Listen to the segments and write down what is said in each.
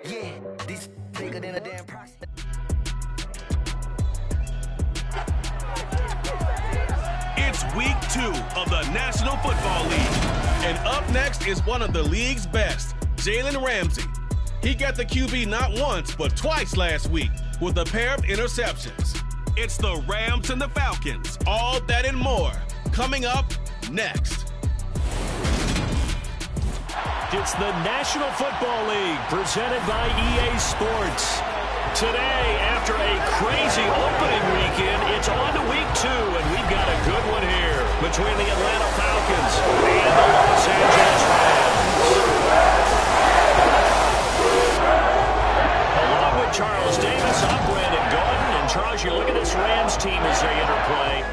Yeah, this bigger than a damn prostate. It's week 2 of the National Football League. And up next is one of the league's best, Jalen Ramsey. He got the QB not once, but twice last week with a pair of interceptions. It's the Rams and the Falcons. All that and more coming up next. It's the National Football League presented by EA Sports. Today, after a crazy opening weekend, it's on to week 2, and we've got a good one here between the Atlanta Falcons and the Los Angeles Rams. Along with Charles Davis, I'm Brandon Gordon, and Charles, you look at this Rams team as they interplay.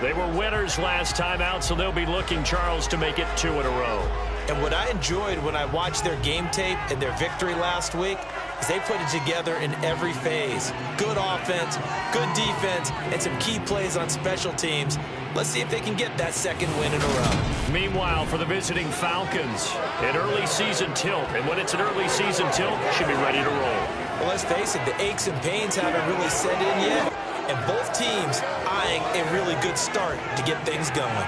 They were winners last time out, so they'll be looking, Charles, to make it 2 in a row. And what I enjoyed when I watched their game tape and their victory last week is they put it together in every phase. Good offense, good defense, and some key plays on special teams. Let's see if they can get that second win in a row. Meanwhile, for the visiting Falcons, an early season tilt. And when it's an early season tilt, should be ready to roll. Well, let's face it, the aches and pains haven't really set in yet. And both teams eyeing a really good start to get things going.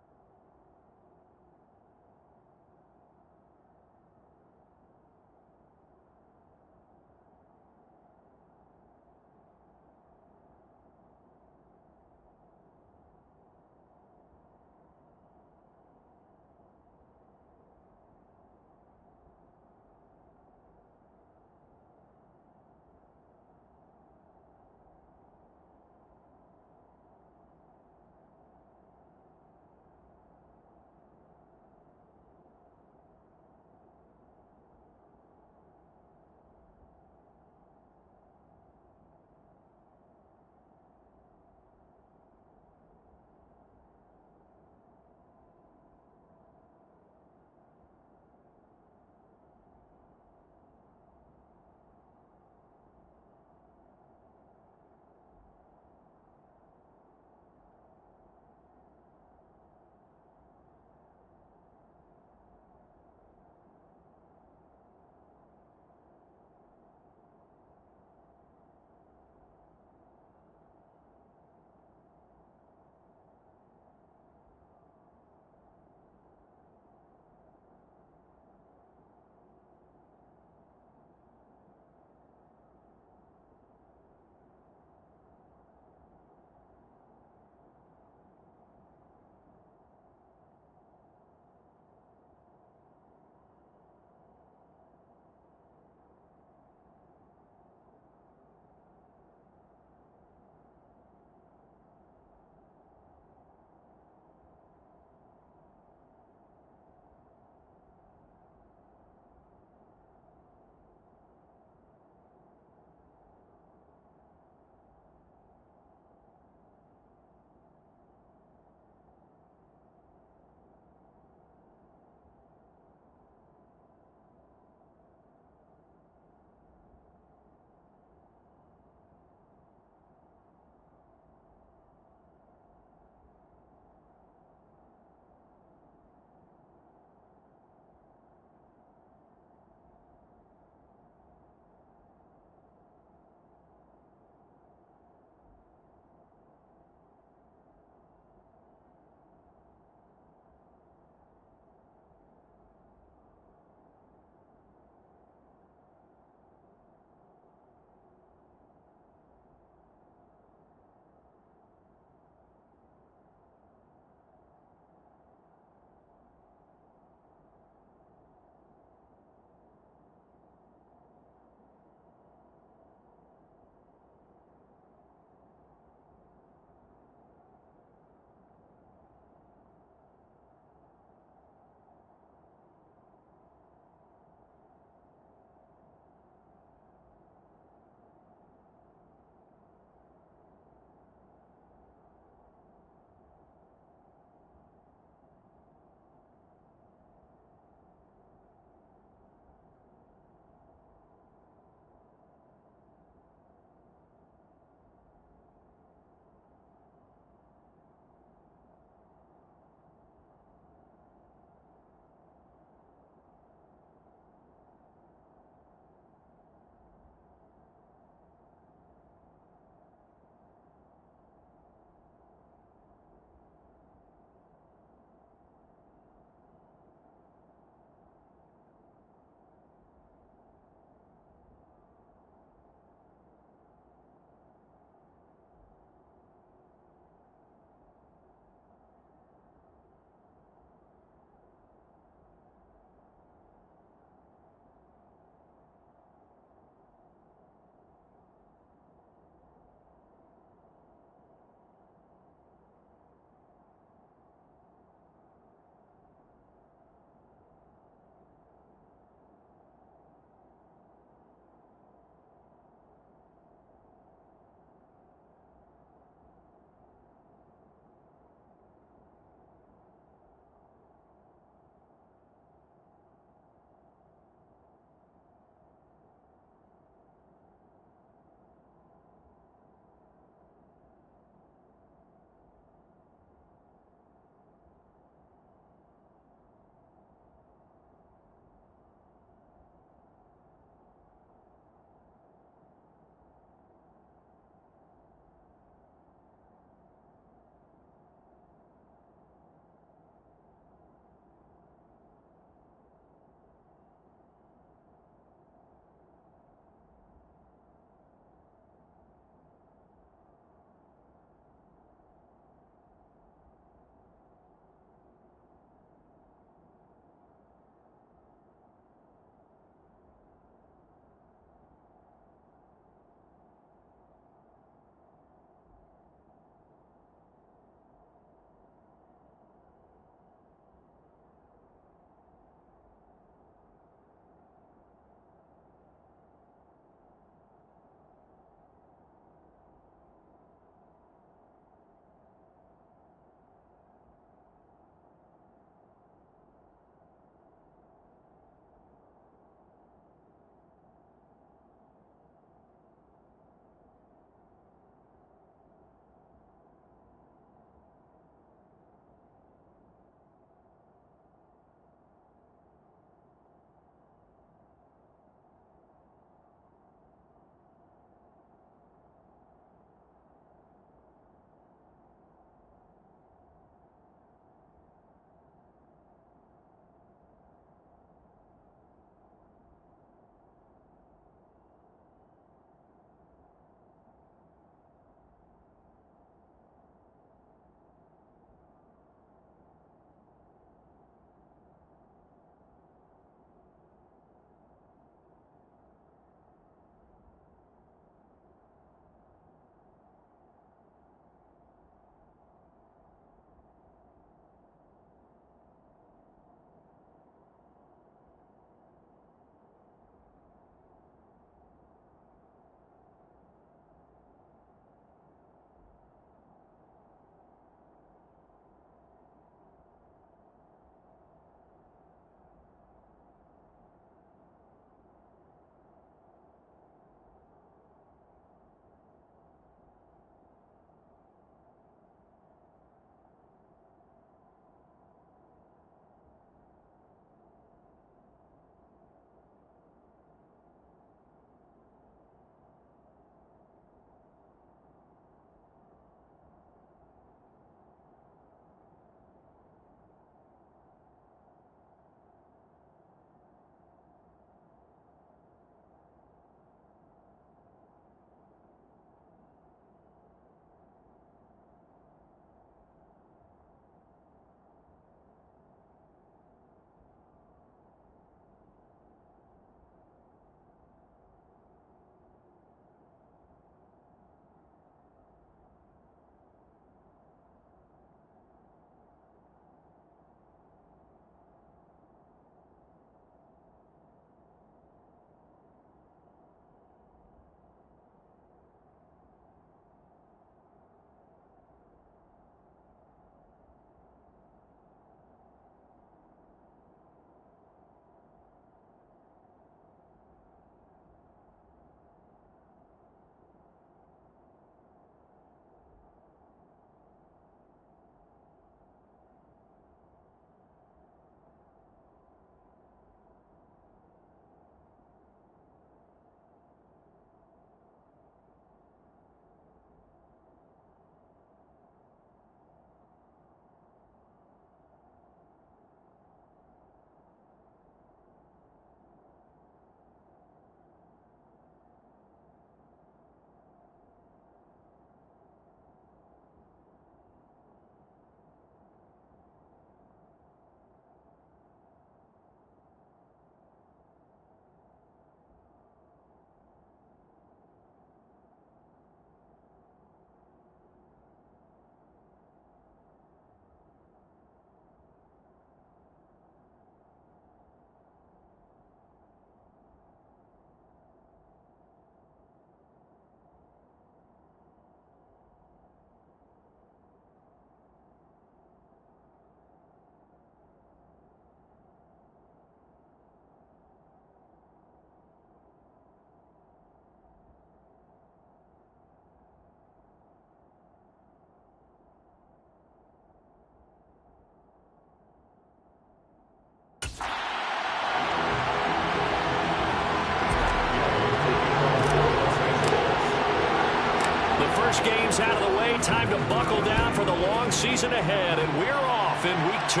first game's out of the way. Time to buckle down for the long season ahead, and we're off in week 2.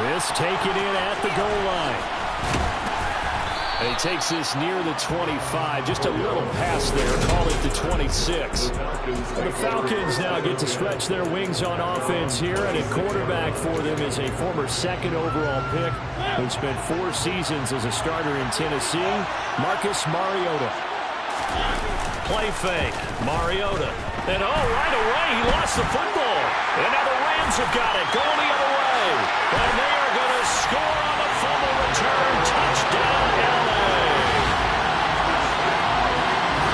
This taken in at the goal line. And he takes this near the 25. Just a little pass there. Call it the 26. The Falcons now get to stretch their wings on offense here. And a quarterback for them is a former second overall pick who spent 4 seasons as a starter in Tennessee, Marcus Mariota. Play fake. Mariota. And right away he lost the football. And now the Rams have got it. Going the other way. And they are going to score on the fumble return. Touchdown, LA.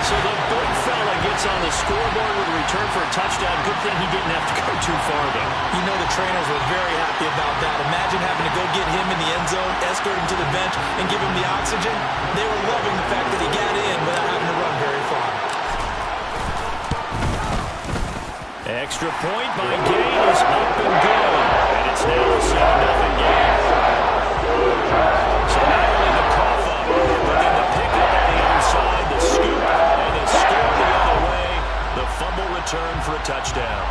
So the big fella gets on the scoreboard with a return for a touchdown. Good thing he didn't have to go too far, though. You know the trainers were very happy about that. Imagine having to go get him in the end zone, escort him to the bench, and give him the oxygen. They were loving the fact that he got in without having to run very far. Extra point by Gay is up and good. And it's now a 7-0 game. So not only the cough up, but then the pickup on the other side, the scoop, and the score the other way. The fumble return for a touchdown.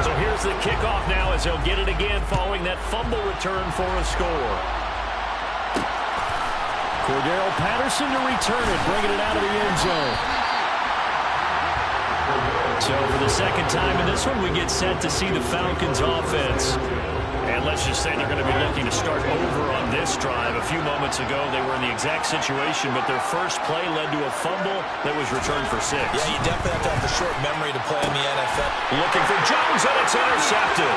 So here's the kickoff now as he'll get it again following that fumble return for a score. Cordero Patterson to return it, bringing it out of the end zone. So for the second time in this one, we get set to see the Falcons offense. And let's just say they're going to be looking to start over on this drive. A few moments ago, they were in the exact situation, but their first play led to a fumble that was returned for 6. Yeah, you definitely have to have the short memory to play in the NFL. Looking for Jones, and it's intercepted.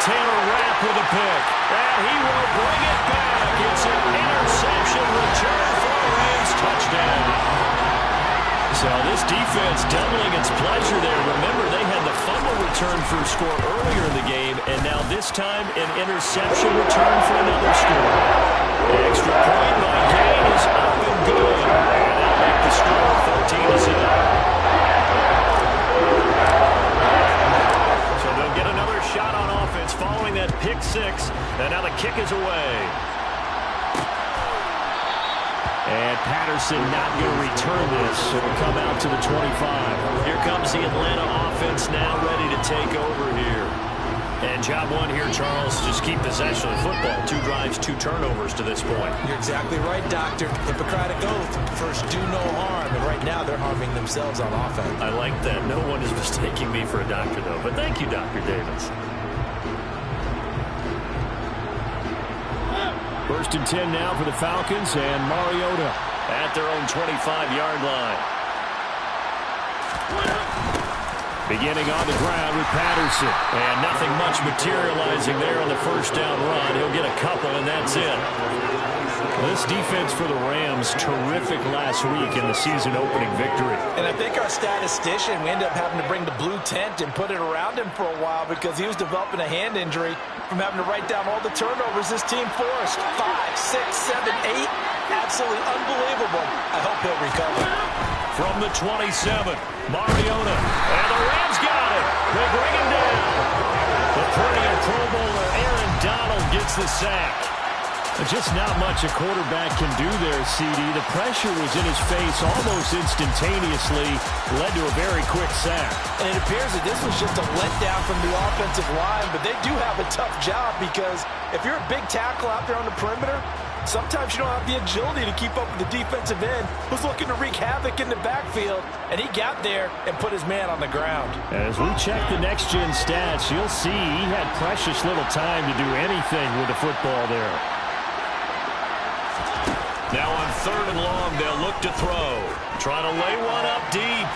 Taylor Rapp with a pick, and he will bring it back. It's an interception return for a Rams touchdown. So this defense doubling its pleasure there. Remember, they had the fumble return for a score earlier in the game, and now this time an interception return for another score. Extra point by Gay is up and good. And that'll make the score 14-7. Get another shot on offense following that pick 6, and now the kick is away. And Patterson not going to return this. It'll come out to the 25. Here comes the Atlanta offense now ready to take over here. And job 1 here, Charles, just keep possession of the football. 2 drives, 2 turnovers to this point. You're exactly right, Doctor. Hippocratic oath. First, do no harm. And right now, they're harming themselves on offense. I like that. No one is mistaking me for a doctor, though. But thank you, Dr. Davis. First and 10 now for the Falcons, and Mariota at their own 25-yard line. Beginning on the ground with Patterson. And nothing much materializing there on the first down run. He'll get a couple, and that's it. This defense for the Rams, terrific last week in the season-opening victory. And I think our statistician, we ended up having to bring the blue tent and put it around him for a while because he was developing a hand injury from having to write down all the turnovers this team forced. 5, 6, 7, 8. Absolutely unbelievable. I hope he'll recover. From the 27, Mariota. And the Rams got it. They bring him down. The perennial Pro Bowler Aaron Donald gets the sack. Just not much a quarterback can do there, CD. The pressure was in his face almost instantaneously, led to a very quick sack. And it appears that this was just a letdown from the offensive line, but they do have a tough job because if you're a big tackle out there on the perimeter, sometimes you don't have the agility to keep up with the defensive end who's looking to wreak havoc in the backfield, and he got there and put his man on the ground. As we check the next-gen stats, you'll see he had precious little time to do anything with the football there. Now on 3rd and long, they'll look to throw. Trying to lay one up deep.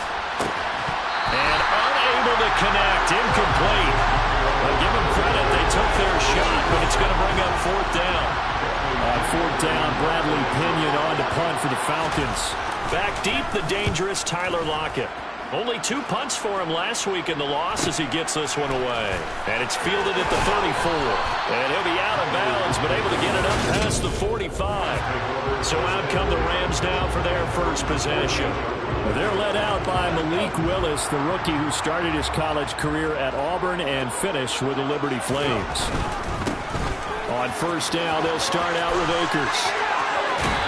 And unable to connect. Incomplete. Well, give them credit. They took their shot, but it's going to bring up 4th down. On 4th down, Bradley Pinion on to punt for the Falcons. Back deep, the dangerous Tyler Lockett. Only 2 punts for him last week in the loss as he gets this one away. And it's fielded at the 34. And he'll be out of bounds, but able to get it up past the 45. So out come the Rams now for their first possession. They're led out by Malik Willis, the rookie who started his college career at Auburn and finished with the Liberty Flames. On 1st down, they'll start out with Akers.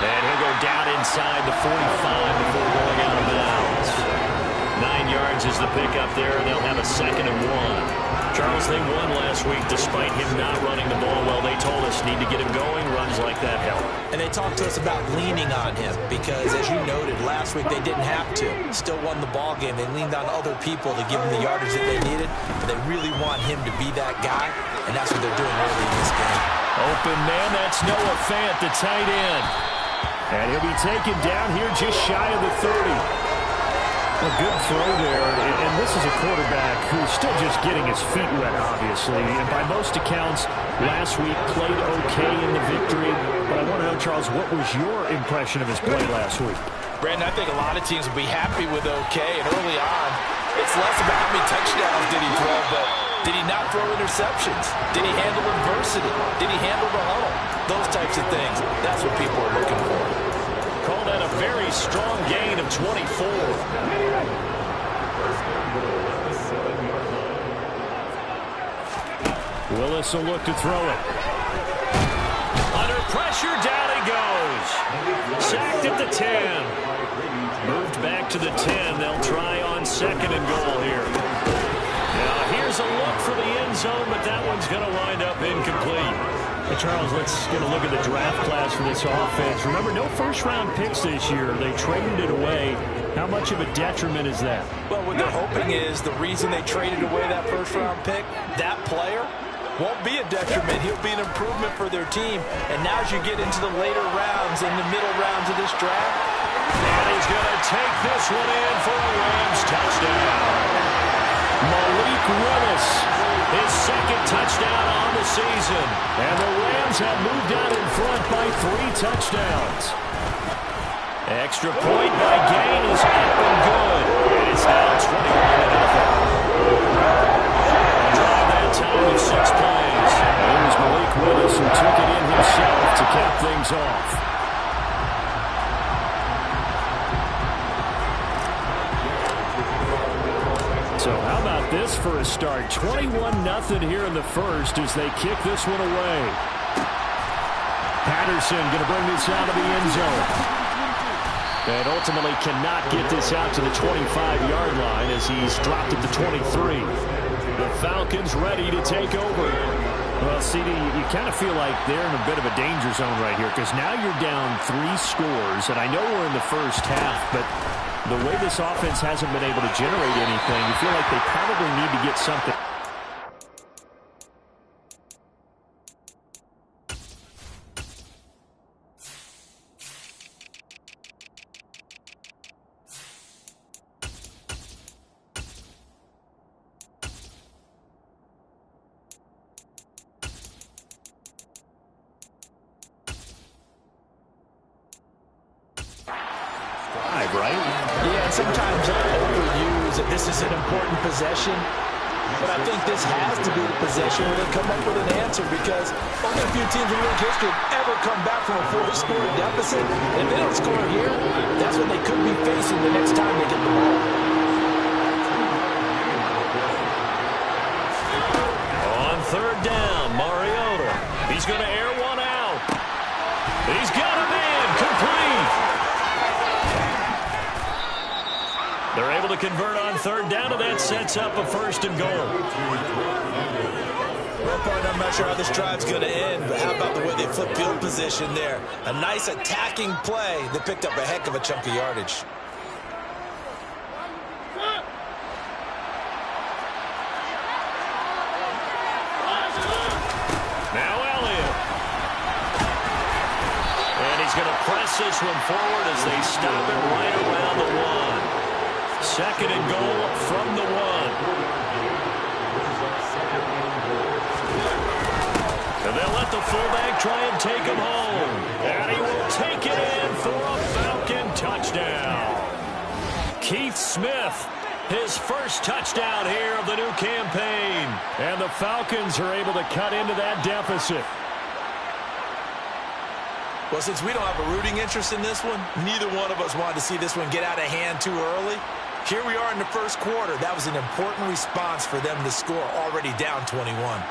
And he'll go down inside the 45 before going out of bounds. 9 yards is the pickup there, and they'll have a 2nd and 1. Charles, they won last week despite him not running the ball well. They told us need to get him going. Runs like that help. And they talked to us about leaning on him because, as you noted, last week they didn't have to. Still won the ball game. They leaned on other people to give them the yardage that they needed, but they really want him to be that guy, and that's what they're doing early in this game. Open man, that's Noah Fant, the tight end. And he'll be taken down here just shy of the 30. A good throw there, and this is a quarterback who's still just getting his feet wet, obviously. And by most accounts, last week played okay in the victory. But I want to know, Charles, what was your impression of his play last week? Brandon, I think a lot of teams will be happy with okay. And early on, it's less about how many touchdowns did he throw, but did he not throw interceptions? Did he handle adversity? Did he handle the huddle? Those types of things. That's what people are looking for. Call that a very strong gain of 24. Willis will look to throw it. Under pressure, down he goes. Sacked at the 10. Moved back to the 10. They'll try on 2nd and goal here. Now here's a look for the end zone, but that one's going to wind up incomplete. Hey, Charles, let's get a look at the draft class for this offense. Remember, no first-round picks this year. They traded it away. How much of a detriment is that? Well, what they're hoping is the reason they traded away that first-round pick, that player won't be a detriment. He'll be an improvement for their team. And now as you get into the later rounds and the middle rounds of this draft, and he's going to take this one in for a Rams touchdown. Malik Willis, his 2nd touchdown on the season. And the Rams have moved out in front by 3 touchdowns. Extra point by Gain is up and good. And it's now 21-0. Drive that time with 6 plays. And it was Malik Willis who took it in himself to cap things off. So how about this for a start? 21-0 here in the first as they kick this one away. Patterson going to bring this out of the end zone. And ultimately cannot get this out to the 25-yard line as he's dropped at the 23. The Falcons ready to take over. Well, CD, you kind of feel like they're in a bit of a danger zone right here because now you're down 3 scores. And I know we're in the first half, but the way this offense hasn't been able to generate anything, you feel like they probably need to get something. Right? Yeah, and sometimes I overuse that this is an important possession. But I think this has to be the possession where they come up with an answer because only a few teams in league history have ever come back from a 4-score deficit. And if they don't score here, that's what they could be facing the next time they get the ball. On 3rd down, Mariota. He's going to air one out. He's got him in. Complete. They're able to convert on 3rd down, and that sets up a 1st and goal. Well, partner, I'm not sure how this drive's going to end, but how about the way they flip field position there? A nice attacking play that picked up a heck of a chunk of yardage. Now Elliott. And he's going to press this one forward as they stop it right around the 1. 2nd and goal from the 1. And they'll let the fullback try and take him home. And he will take it in for a Falcon touchdown. Keith Smith, his first touchdown here of the new campaign. And the Falcons are able to cut into that deficit. Well, since we don't have a rooting interest in this one, neither one of us wanted to see this one get out of hand too early. Here we are in the first quarter. That was an important response for them to score already down 21.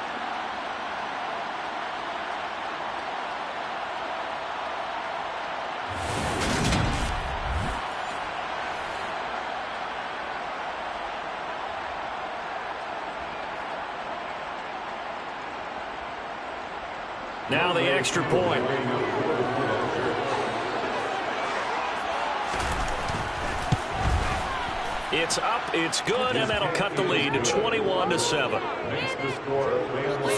Now the extra point. It's up, it's good, and that'll cut the lead to 21-7.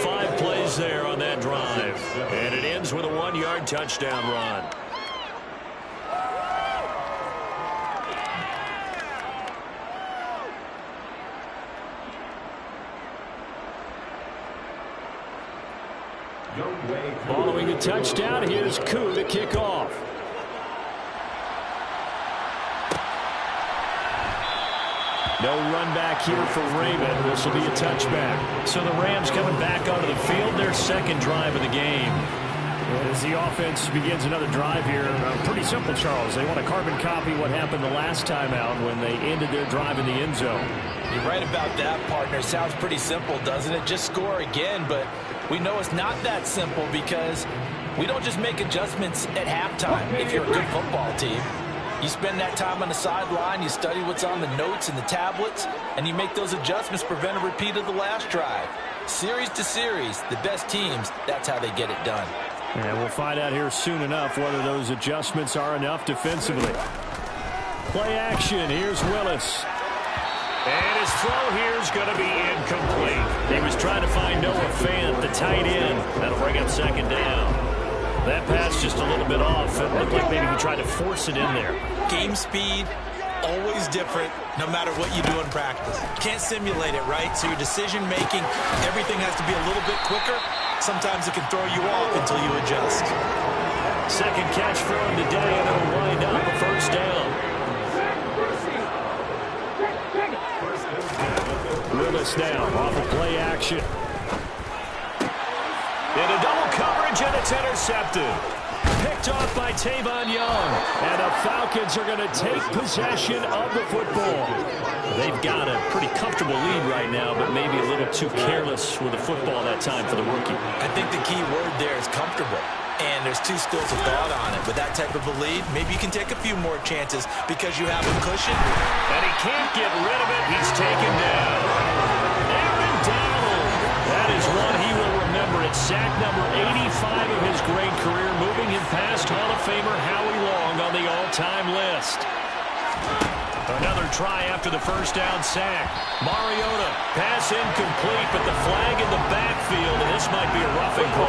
5 plays there on that drive. And it ends with a 1-yard touchdown run. Following the touchdown, here's Koo to kick off. No run back here for Raymond. This will be a touchback. So the Rams coming back onto the field, their second drive of the game. As the offense begins another drive here, pretty simple, Charles. They want to carbon copy what happened the last time out when they ended their drive in the end zone. You're right about that, partner. Sounds pretty simple, doesn't it? Just score again, but we know it's not that simple because we don't just make adjustments at halftime if you're a good football team. You spend that time on the sideline, you study what's on the notes and the tablets, and you make those adjustments, prevent a repeat of the last drive. Series to series, the best teams, that's how they get it done. And we'll find out here soon enough whether those adjustments are enough defensively. Play action, here's Willis. And his throw here is going to be incomplete. He was trying to find Noah Fant, the tight end. That'll bring up second down. That pass just a little bit off. It looked like maybe he tried to force it in there. Game speed, always different, no matter what you do in practice. Can't simulate it, right? So your decision-making, everything has to be a little bit quicker. Sometimes it can throw you off until you adjust. Second catch for him today, and it'll wind up a first down. Willis now off of play action. In a double coverage, and it's intercepted. Picked off by Tavon Young. And the Falcons are going to take possession of the football. They've got a pretty comfortable lead right now, but maybe a little too careless with the football that time for the rookie. I think the key word there is comfortable. And there's two schools of thought on it. With that type of a lead, maybe you can take a few more chances because you have a cushion. And he can't get rid of it. He's taken down. Aaron Donald. That is one he will remember. It's sack number 85 of his great career, moving him past Hall of Famer Howie Long on the all-time list. Another try after the first down sack. Mariota, pass incomplete, but the flag in the backfield, and this might be a roughing call.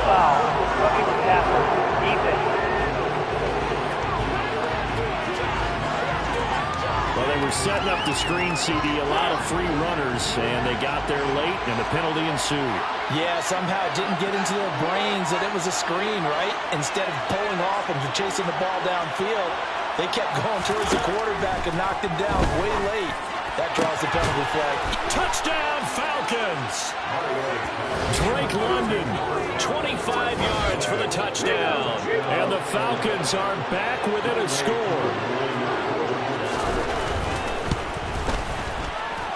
Well, they were setting up the screen, CD, a lot of free runners, and they got there late, and the penalty ensued. Yeah, somehow it didn't get into their brains that it was a screen, right? Instead of pulling off and chasing the ball downfield, they kept going towards the quarterback and knocked him down way late. That draws the penalty flag. Touchdown, Falcons! Drake London, 25 yards for the touchdown. And the Falcons are back within a score.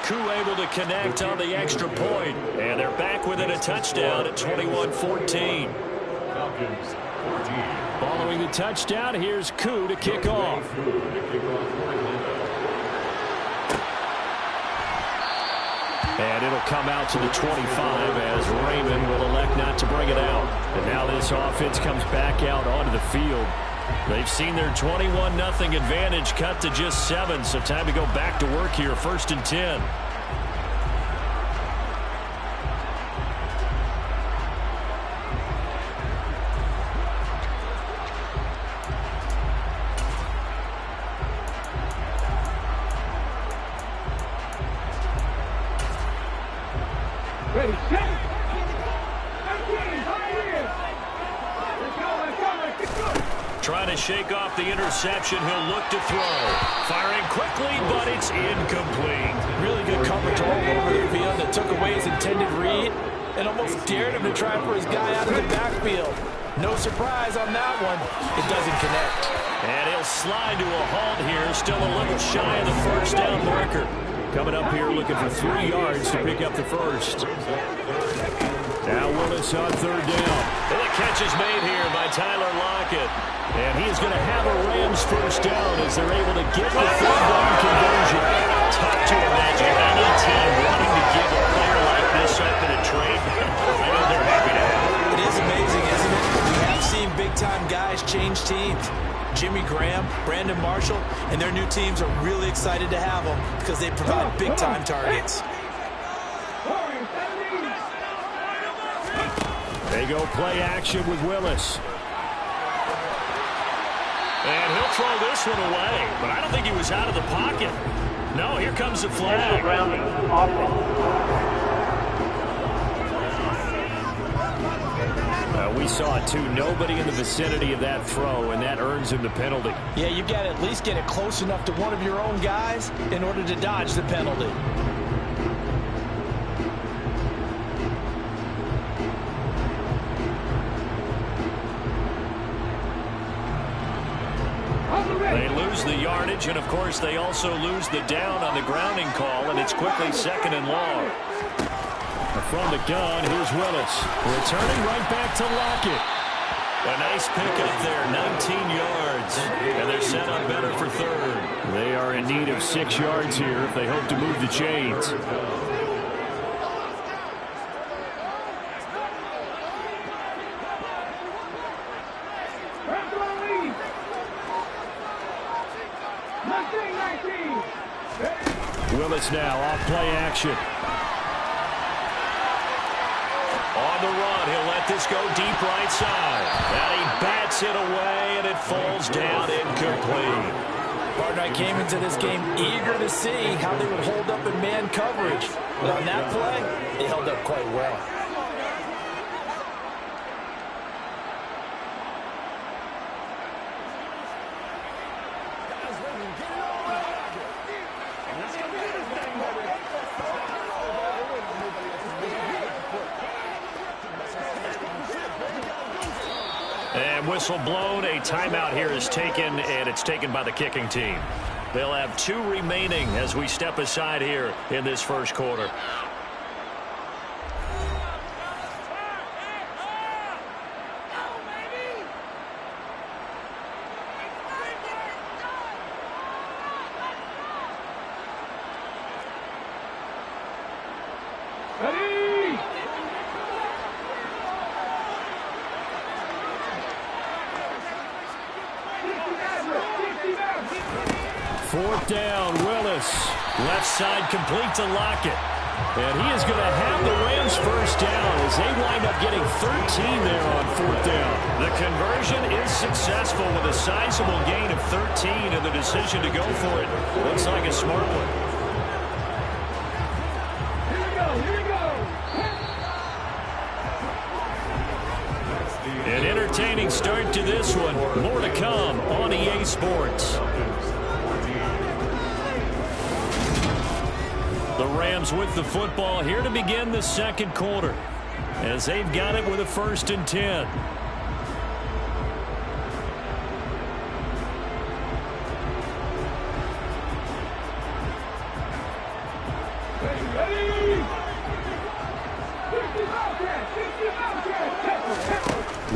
Koo able to connect on the extra point. And they're back within a touchdown at 21-14. Falcons 14. Following the touchdown, here's Koo to kick off. And it'll come out to the 25 as Raymond will elect not to bring it out. And now this offense comes back out onto the field. They've seen their 21-0 advantage cut to just 7, so time to go back to work here, 1st and 10. Trying to shake off the interception. He'll look to throw. Firing quickly, but it's incomplete. Really good coverage all over the field that took away his intended read and almost dared him to try for his guy out of the backfield. No surprise on that one. It doesn't connect. And he'll slide to a halt here. Still a little shy of the first down marker. Coming up here looking for 3 yards to pick up the first. Now Willis Willis on third down. And the catch is made here by Tyler Lockett. And he is going to have a Rams first down as they're able to get the third down conversion. Tough to imagine any team wanting to give a player like this up in a trade. I know they're happy to have it. It is amazing, isn't it? We have seen big-time guys change teams. Jimmy Graham, Brandon Marshall, and their new teams are really excited to have them because they provide big-time targets. They go play action with Willis. And he'll throw this one away, but I don't think he was out of the pocket. No, here comes the flag. We saw it, too. Nobody in the vicinity of that throw, and that earns him the penalty. Yeah, you've got to at least get it close enough to one of your own guys in order to dodge the penalty. They lose the yardage, and, of course, they also lose the down on the grounding call, and it's quickly 2nd and long. From the gun, here's Willis. Returning right back to Lockett. A nice pickup there, 19 yards. And they're set up better for third. They are in need of 6 yards here if they hope to move the chains. Willis now off play action. On the run, he'll let this go deep right side. And he bats it away, and it falls down incomplete. Partner, I came into this game eager to see how they would hold up in man coverage. But on that play, they held up quite well. And whistle blown. A timeout here is taken, and it's taken by the kicking team. They'll have 2 remaining as we step aside here in this first quarter. Fourth down, Willis. Left side complete to Lockett. And he is going to have the Rams first down as they wind up getting 13 there on fourth down. The conversion is successful with a sizable gain of 13, and the decision to go for it looks like a smart one. An entertaining start to this one. More to come on EA Sports. The Rams with the football here to begin the second quarter as they've got it with a 1st and 10.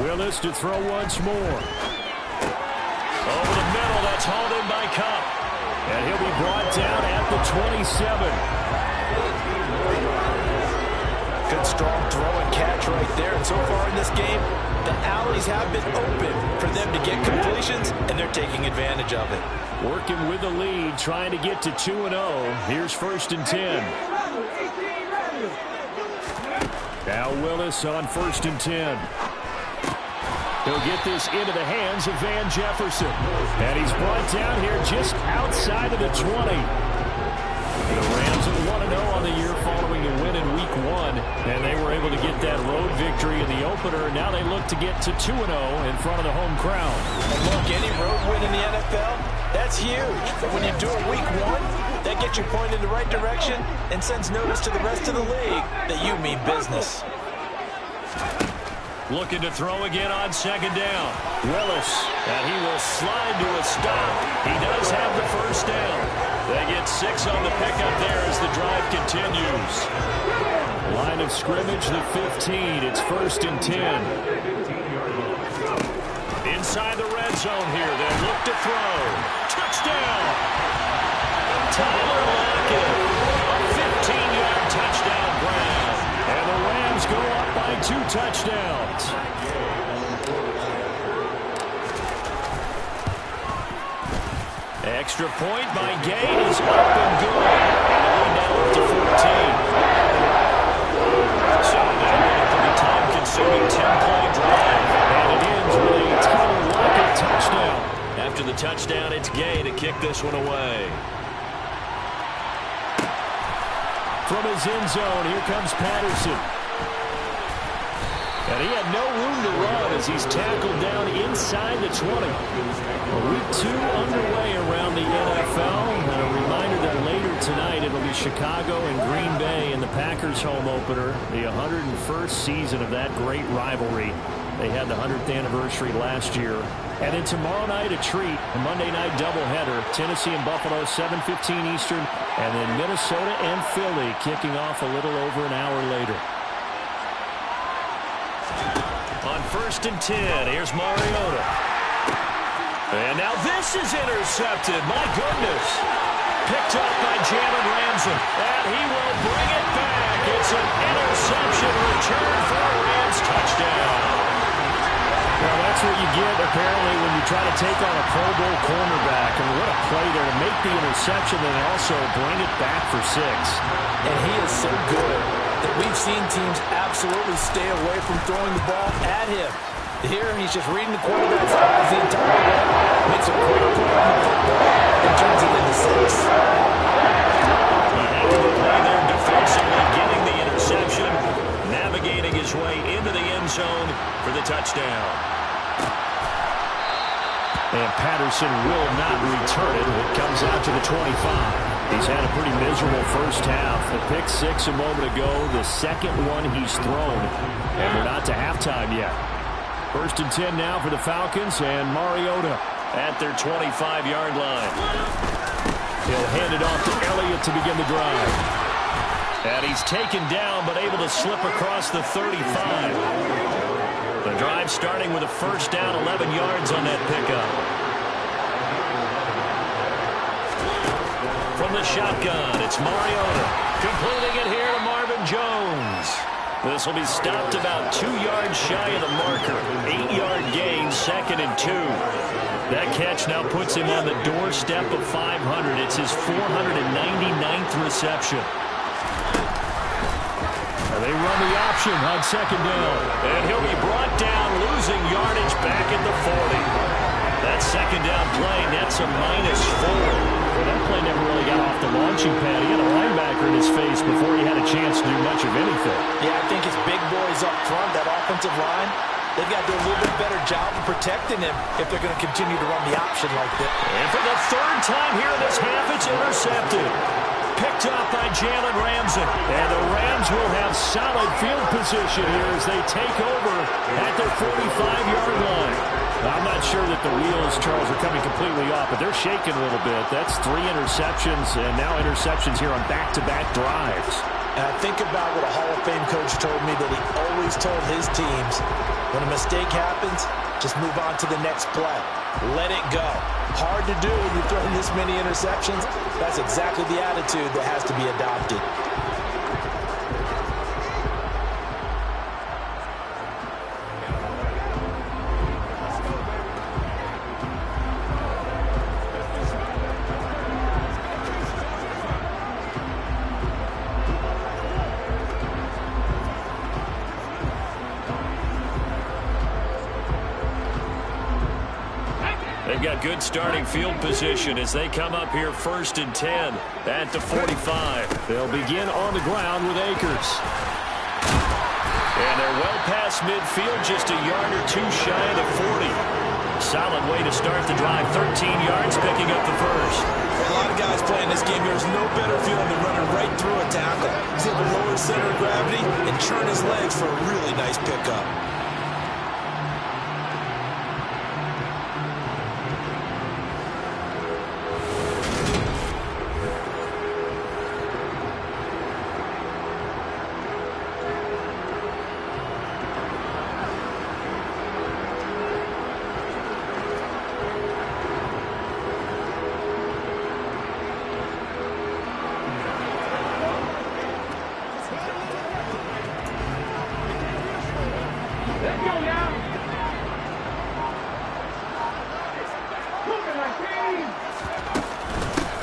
Willis to throw once more. Over the middle, that's hauled in by Cup. And he'll be brought down at the 27. Good strong throw and catch right there. And so far in this game, the alleys have been open for them to get completions, and they're taking advantage of it. Working with the lead, trying to get to 2-0. Here's 1st and 10. Now Willis on 1st and 10. He'll get this into the hands of Van Jefferson. And he's brought down here just outside of the 20. The Rams are 1-0 on the year following a win in Week 1. And they were able to get that road victory in the opener. Now they look to get to 2-0 in front of the home crowd. And look, any road win in the NFL, that's huge. But when you do it Week 1, that gets you pointed in the right direction and sends notice to the rest of the league that you mean business. Looking to throw again on 2nd down. Willis. And he will slide to a stop. He does have the first down. They get 6 on the pickup there as the drive continues. Line of scrimmage, the 15. It's 1st and 10. Inside the red zone here. They'll look to throw. Touchdown! Tyler Lockett. A 15-yard touchdown grab. And the Rams go up by 2 touchdowns. Extra point by Gay is up and good. And now up to 14. So now ready for the time-consuming 10-play drive. And it ends with a Tyler Lockett touchdown. After the touchdown, it's Gay to kick this one away. From his end zone, here comes Patterson. And he had no room to run as he's tackled down inside the 20. Week 2 underway around the NFL. And a reminder that later tonight it'll be Chicago and Green Bay in the Packers home opener. The 101st season of that great rivalry. They had the 100th anniversary last year. And then tomorrow night a treat, a Monday night doubleheader. Tennessee and Buffalo, 7:15 Eastern. And then Minnesota and Philly kicking off a little over an hour later. On 1st and 10, here's Mariota. And now this is intercepted. My goodness. Picked up by Jalen Ramsey. And he will bring it back. It's an interception return for a Rams touchdown. Well, that's what you get, apparently, when you try to take on a Pro Bowl cornerback. And what a play there to make the interception and also bring it back for 6. And he is so good that we've seen teams absolutely stay away from throwing the ball at him. Here, he's just reading the quarterback's eyes the entire way, makes a quick play on the football, and turns it into 6. Heck of a play there defensively, getting the interception, navigating his way into the end zone for the touchdown. And Patterson will not return it. It comes out to the 25. He's had a pretty miserable first half. The pick 6 a moment ago, the second one he's thrown. And we're not to halftime yet. 1st and 10 now for the Falcons, and Mariota at their 25-yard line. He'll hand it off to Elliott to begin the drive. And he's taken down, but able to slip across the 35. The drive starting with a first down, 11 yards on that pickup. From the shotgun, it's Mariota. Completing it here to Marvin Jones. This will be stopped about 2 yards shy of the marker. 8-yard gain, 2nd and 2. That catch now puts him on the doorstep of 500. It's his 499th reception. And they run the option on 2nd down. And he'll be brought down, losing yardage back at the 40. That 2nd down play nets a -4. Well, that play never really got off the launching pad. He had a linebacker in his face before he had a chance to do much of anything. Yeah, I think his big boys up front, that offensive line, they've got to do a little bit better job of protecting him if they're going to continue to run the option like this. And for the 3rd time here in this half, it's intercepted. Picked up by Jalen Ramsey. And the Rams will have solid field position here as they take over at their 45-yard line. I'm not sure that the wheels, Charles, are coming completely off, but they're shaking a little bit. That's 3 interceptions, and now interceptions here on back-to-back drives. And I think about what a Hall of Fame coach told me that he always told his teams, when a mistake happens, just move on to the next play. Let it go. Hard to do when you're throwing this many interceptions. That's exactly the attitude that has to be adopted. They've got good starting field position as they come up here 1st and 10 at the 45. They'll begin on the ground with Akers. And they're well past midfield, just a yard or 2 shy of the 40. Solid way to start the drive, 13 yards, picking up the first. A lot of guys playing this game, there's no better feeling than running right through a tackle. He's able to lower his center of gravity and churn his legs for a really nice pickup.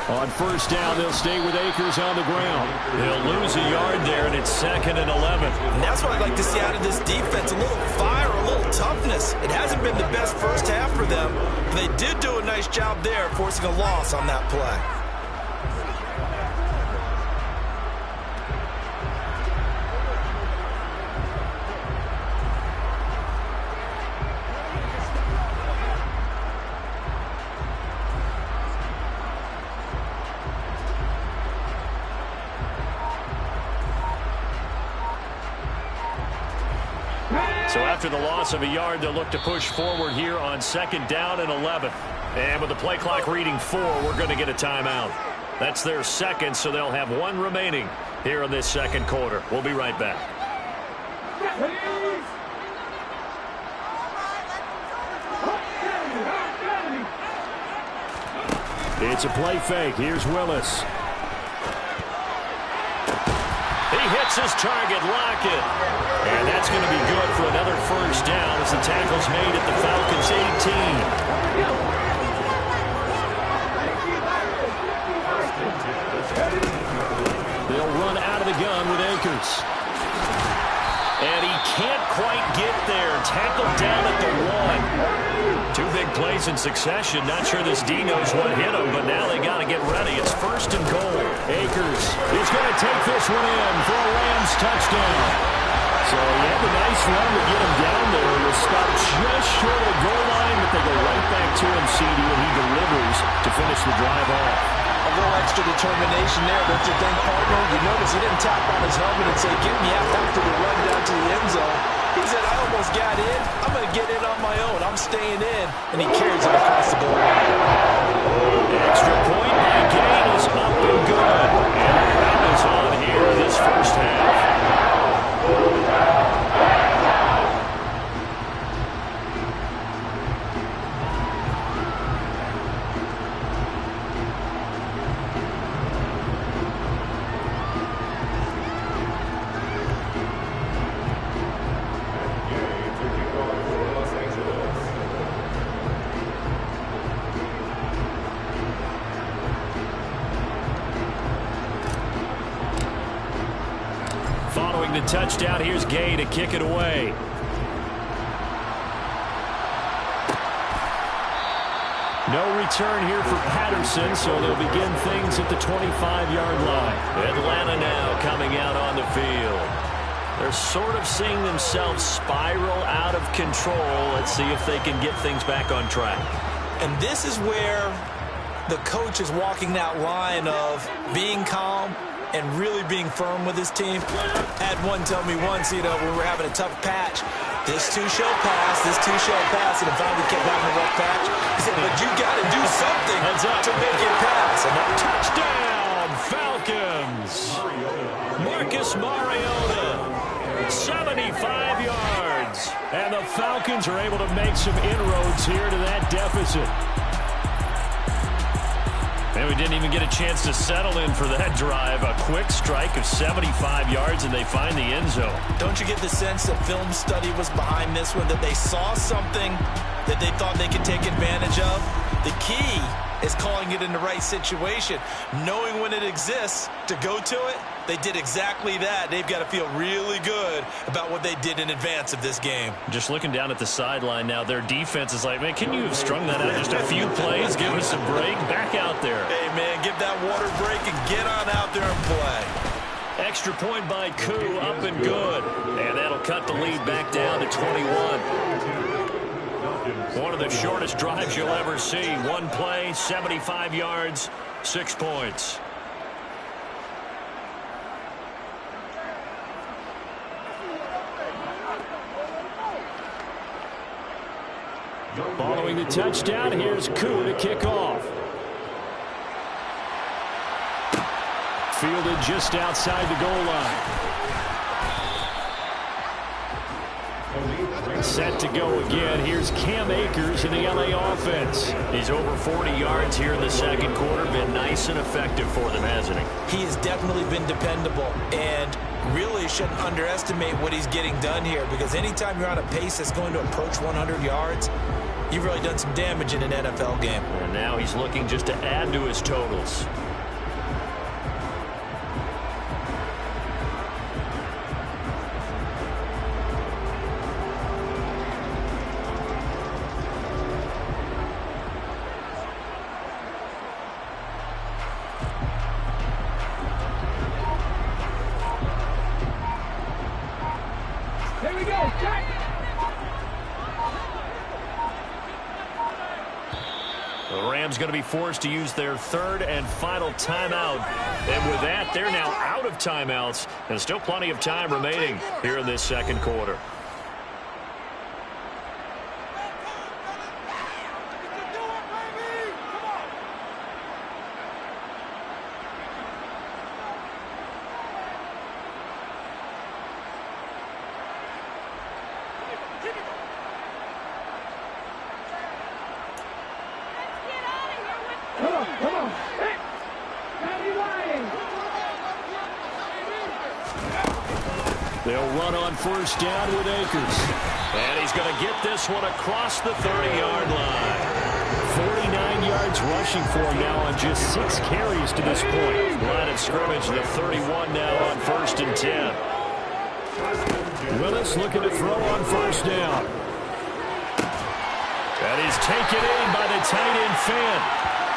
On first down, they'll stay with Akers on the ground. They'll lose a yard there, and it's 2nd and 11. And that's what I'd like to see out of this defense, a little fire, a little toughness. It hasn't been the best first half for them, but they did do a nice job there forcing a loss on that play. So after the loss of a yard, they'll look to push forward here on 2nd down and 11. And with the play clock reading 4, we're going to get a timeout. That's their second, so they'll have 1 remaining here in this 2nd quarter. We'll be right back. It's a play fake. Here's Willis. He hits his target, Lockett. And that's going to be good for another first down as the tackle's made at the Falcons' 18. They'll run out of the gun with Akers. And he can't quite get there. Tackled down at the 1. 2 big plays in succession. Not sure this D knows what hit him, but now they got to get ready. It's 1st and goal. Akers is going to take this one in for a Rams touchdown. So he had a nice run to get him down there. He was stopped just short of the goal line, but they go right back to him, CD, and he delivers to finish the drive off. A little extra determination there, don't you think, partner? You notice he didn't tap on his helmet and say, get me out after the run down to the end zone. He said, I almost got in. I'm going to get in on my own. I'm staying in. And he carries it across the goal line. Extra point by Gain is up and good. And the run is on here this first half. Following the touchdown, here's Gay to kick it away. No return here for Patterson, so they'll begin things at the 25-yard line. Atlanta now coming out on the field. They're sort of seeing themselves spiral out of control. Let's see if they can get things back on track. And this is where the coach is walking that line of being calm and really being firm with his team. Had one tell me once, when we were having a tough patch, this too shall pass, this too shall pass, and if I kept having a rough patch, he said, but you got to do something to make it pass. And Touchdown, Falcons! Marcus Mariota, 75 yards. And the Falcons are able to make some inroads here to that deficit. And we didn't even get a chance to settle in for that drive. A quick strike of 75 yards, and they find the end zone. Don't you get the sense that film study was behind this one, that they saw something that they thought they could take advantage of? The key is calling it in the right situation, knowing when it exists to go to it. They did exactly that. They've got to feel really good about what they did in advance of this game. Just looking down at the sideline now, their defense is like, man, can you have strung that out just a few plays? Give us a break. Back out there. Hey, man, give that water break and get on out there and play. Extra point by Koo, up and good. And that'll cut the lead back down to 21. One of the shortest drives you'll ever see. One play, 75 yards, 6 points. Following the touchdown, here's Koo to kick off. Fielded just outside the goal line. Set to go again. Here's Cam Akers in the LA offense. He's over 40 yards here in the second quarter. Been nice and effective for them, hasn't he? He has definitely been dependable, and really shouldn't underestimate what he's getting done here, because anytime you're on a pace that's going to approach 100 yards, you've really done some damage in an NFL game. And now he's looking just to add to his totals. The Rams going to be forced to use their third and final timeout. And with that, they're now out of timeouts. And still plenty of time remaining here in this second quarter. They'll run on first down with Akers. And he's going to get this one across the 30-yard line. 49 yards rushing for him now on just 6 carries to this point. Line of scrimmage, the 31 now on 1st and 10. Willis looking to throw on first down. And he's taken in by the tight end Finn.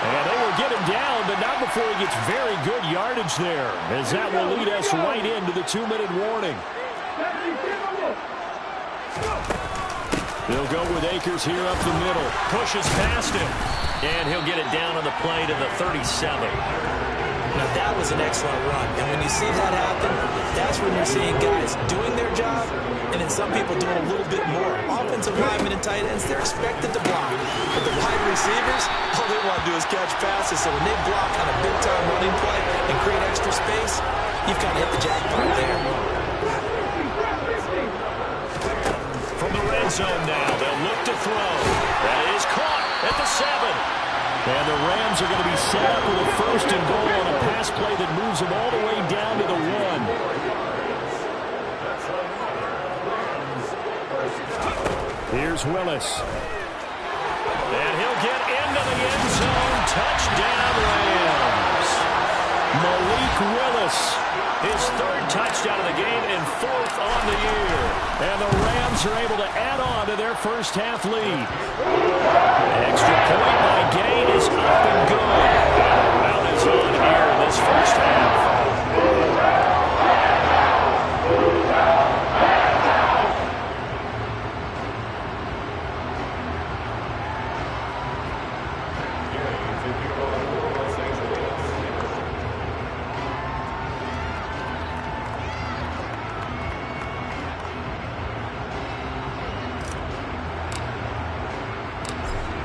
And they will get him down, but not before he gets very good yardage there, as that will lead us right into the 2-minute warning. They'll go with Akers here up the middle. Pushes past him. And he'll get it down on the play to the 37. Now, that was an excellent run. And when you see that happen, that's when you're seeing guys doing their job, and then some people doing a little bit more. Offensive linemen and tight ends, they're expected to block. But the wide receivers, all they want to do is catch passes. So when they block on a big-time running play and create extra space, you've kind of hit the jackpot there. From the red zone now, they'll look to throw. That is caught at the 7. And the Rams are going to be set up with a 1st and goal on a pass play that moves them all the way down to the 1. Here's Willis. And he'll get into the end zone. Touchdown, Rams. Malik Willis. His 3rd touchdown of the game and 4th on the year. And the Rams are able to add on to their first half lead. Extra point by Gay is up and good. And the round is on here in this first half.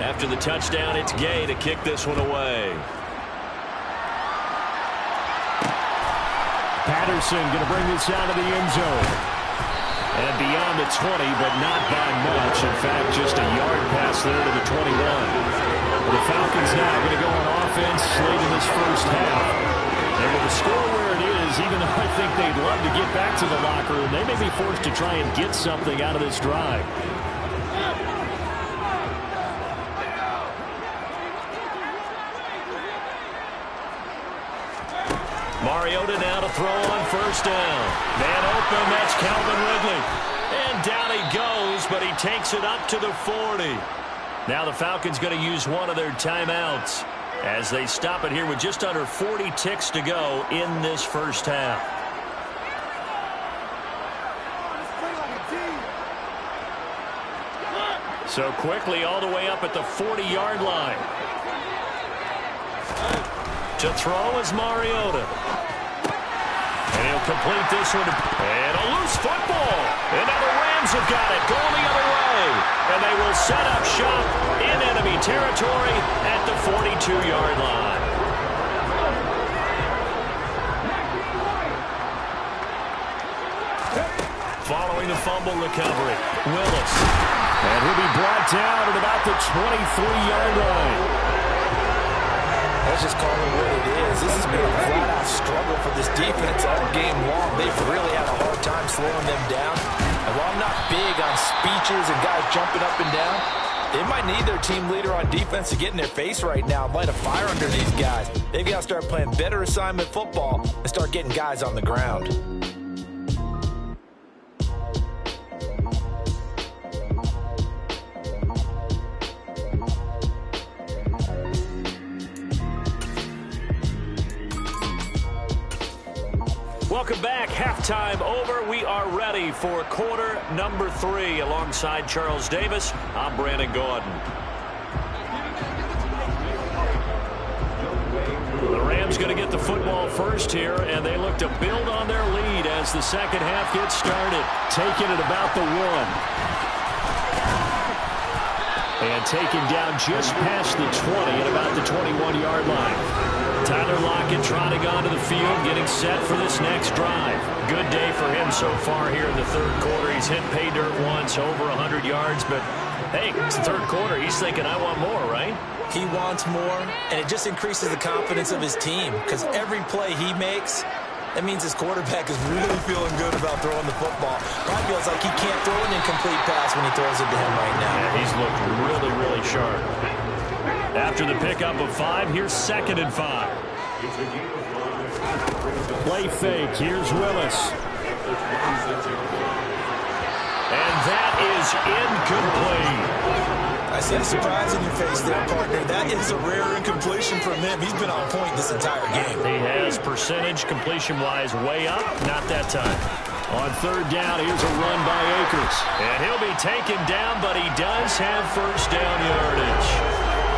After the touchdown, it's Gay to kick this one away. Patterson going to bring this out of the end zone. And beyond the 20, but not by much. In fact, just a yard pass there to the 21. The Falcons now going to go on offense late in this first half. And with the score where it is, even though I think they'd love to get back to the locker room, they may be forced to try and get something out of this drive. Mariota now to throw on first down. Man open, that's Calvin Ridley. And down he goes, but he takes it up to the 40. Now the Falcons going to use one of their timeouts as they stop it here with just under 40 ticks to go in this first half. So quickly all the way up at the 40-yard line. To throw is Mariota. And he'll complete this one. And a loose football. And now the Rams have got it. Going the other way. And they will set up shop in enemy territory at the 42-yard line. Following the fumble recovery. Willis. And he'll be brought down at about the 23-yard line. Let's just call it what it is. This has been a flat-out struggle for this defense all game long. They've really had a hard time slowing them down. And while I'm not big on speeches and guys jumping up and down, they might need their team leader on defense to get in their face right now and light a fire under these guys. They've got to start playing better assignment football and start getting guys on the ground. Welcome back. Halftime over. We are ready for quarter number 3. Alongside Charles Davis, I'm Brandon Gordon. The Rams going to get the football first here, and they look to build on their lead as the second half gets started. Taking it about the 1. And taken down just past the 20 at about the 21-yard line. Tyler Lockett trotting onto the field, getting set for this next drive. Good day for him so far here in the third quarter. He's hit pay dirt once, over 100 yards, but hey, it's the third quarter. He's thinking, I want more, right? He wants more, and it just increases the confidence of his team because every play he makes, that means his quarterback is really feeling good about throwing the football. Probably feels like he can't throw an incomplete pass when he throws it to him right now. Yeah, he's looked really, really sharp. After the pickup of 5, here's 2nd and 5. Play fake. Here's Willis. And that is incomplete. I see a surprise in your face there, partner. That is a rare incompletion from him. He's been on point this entire game. He has percentage completion-wise way up. Not that time. On 3rd down, here's a run by Akers. And he'll be taken down, but he does have first down yardage.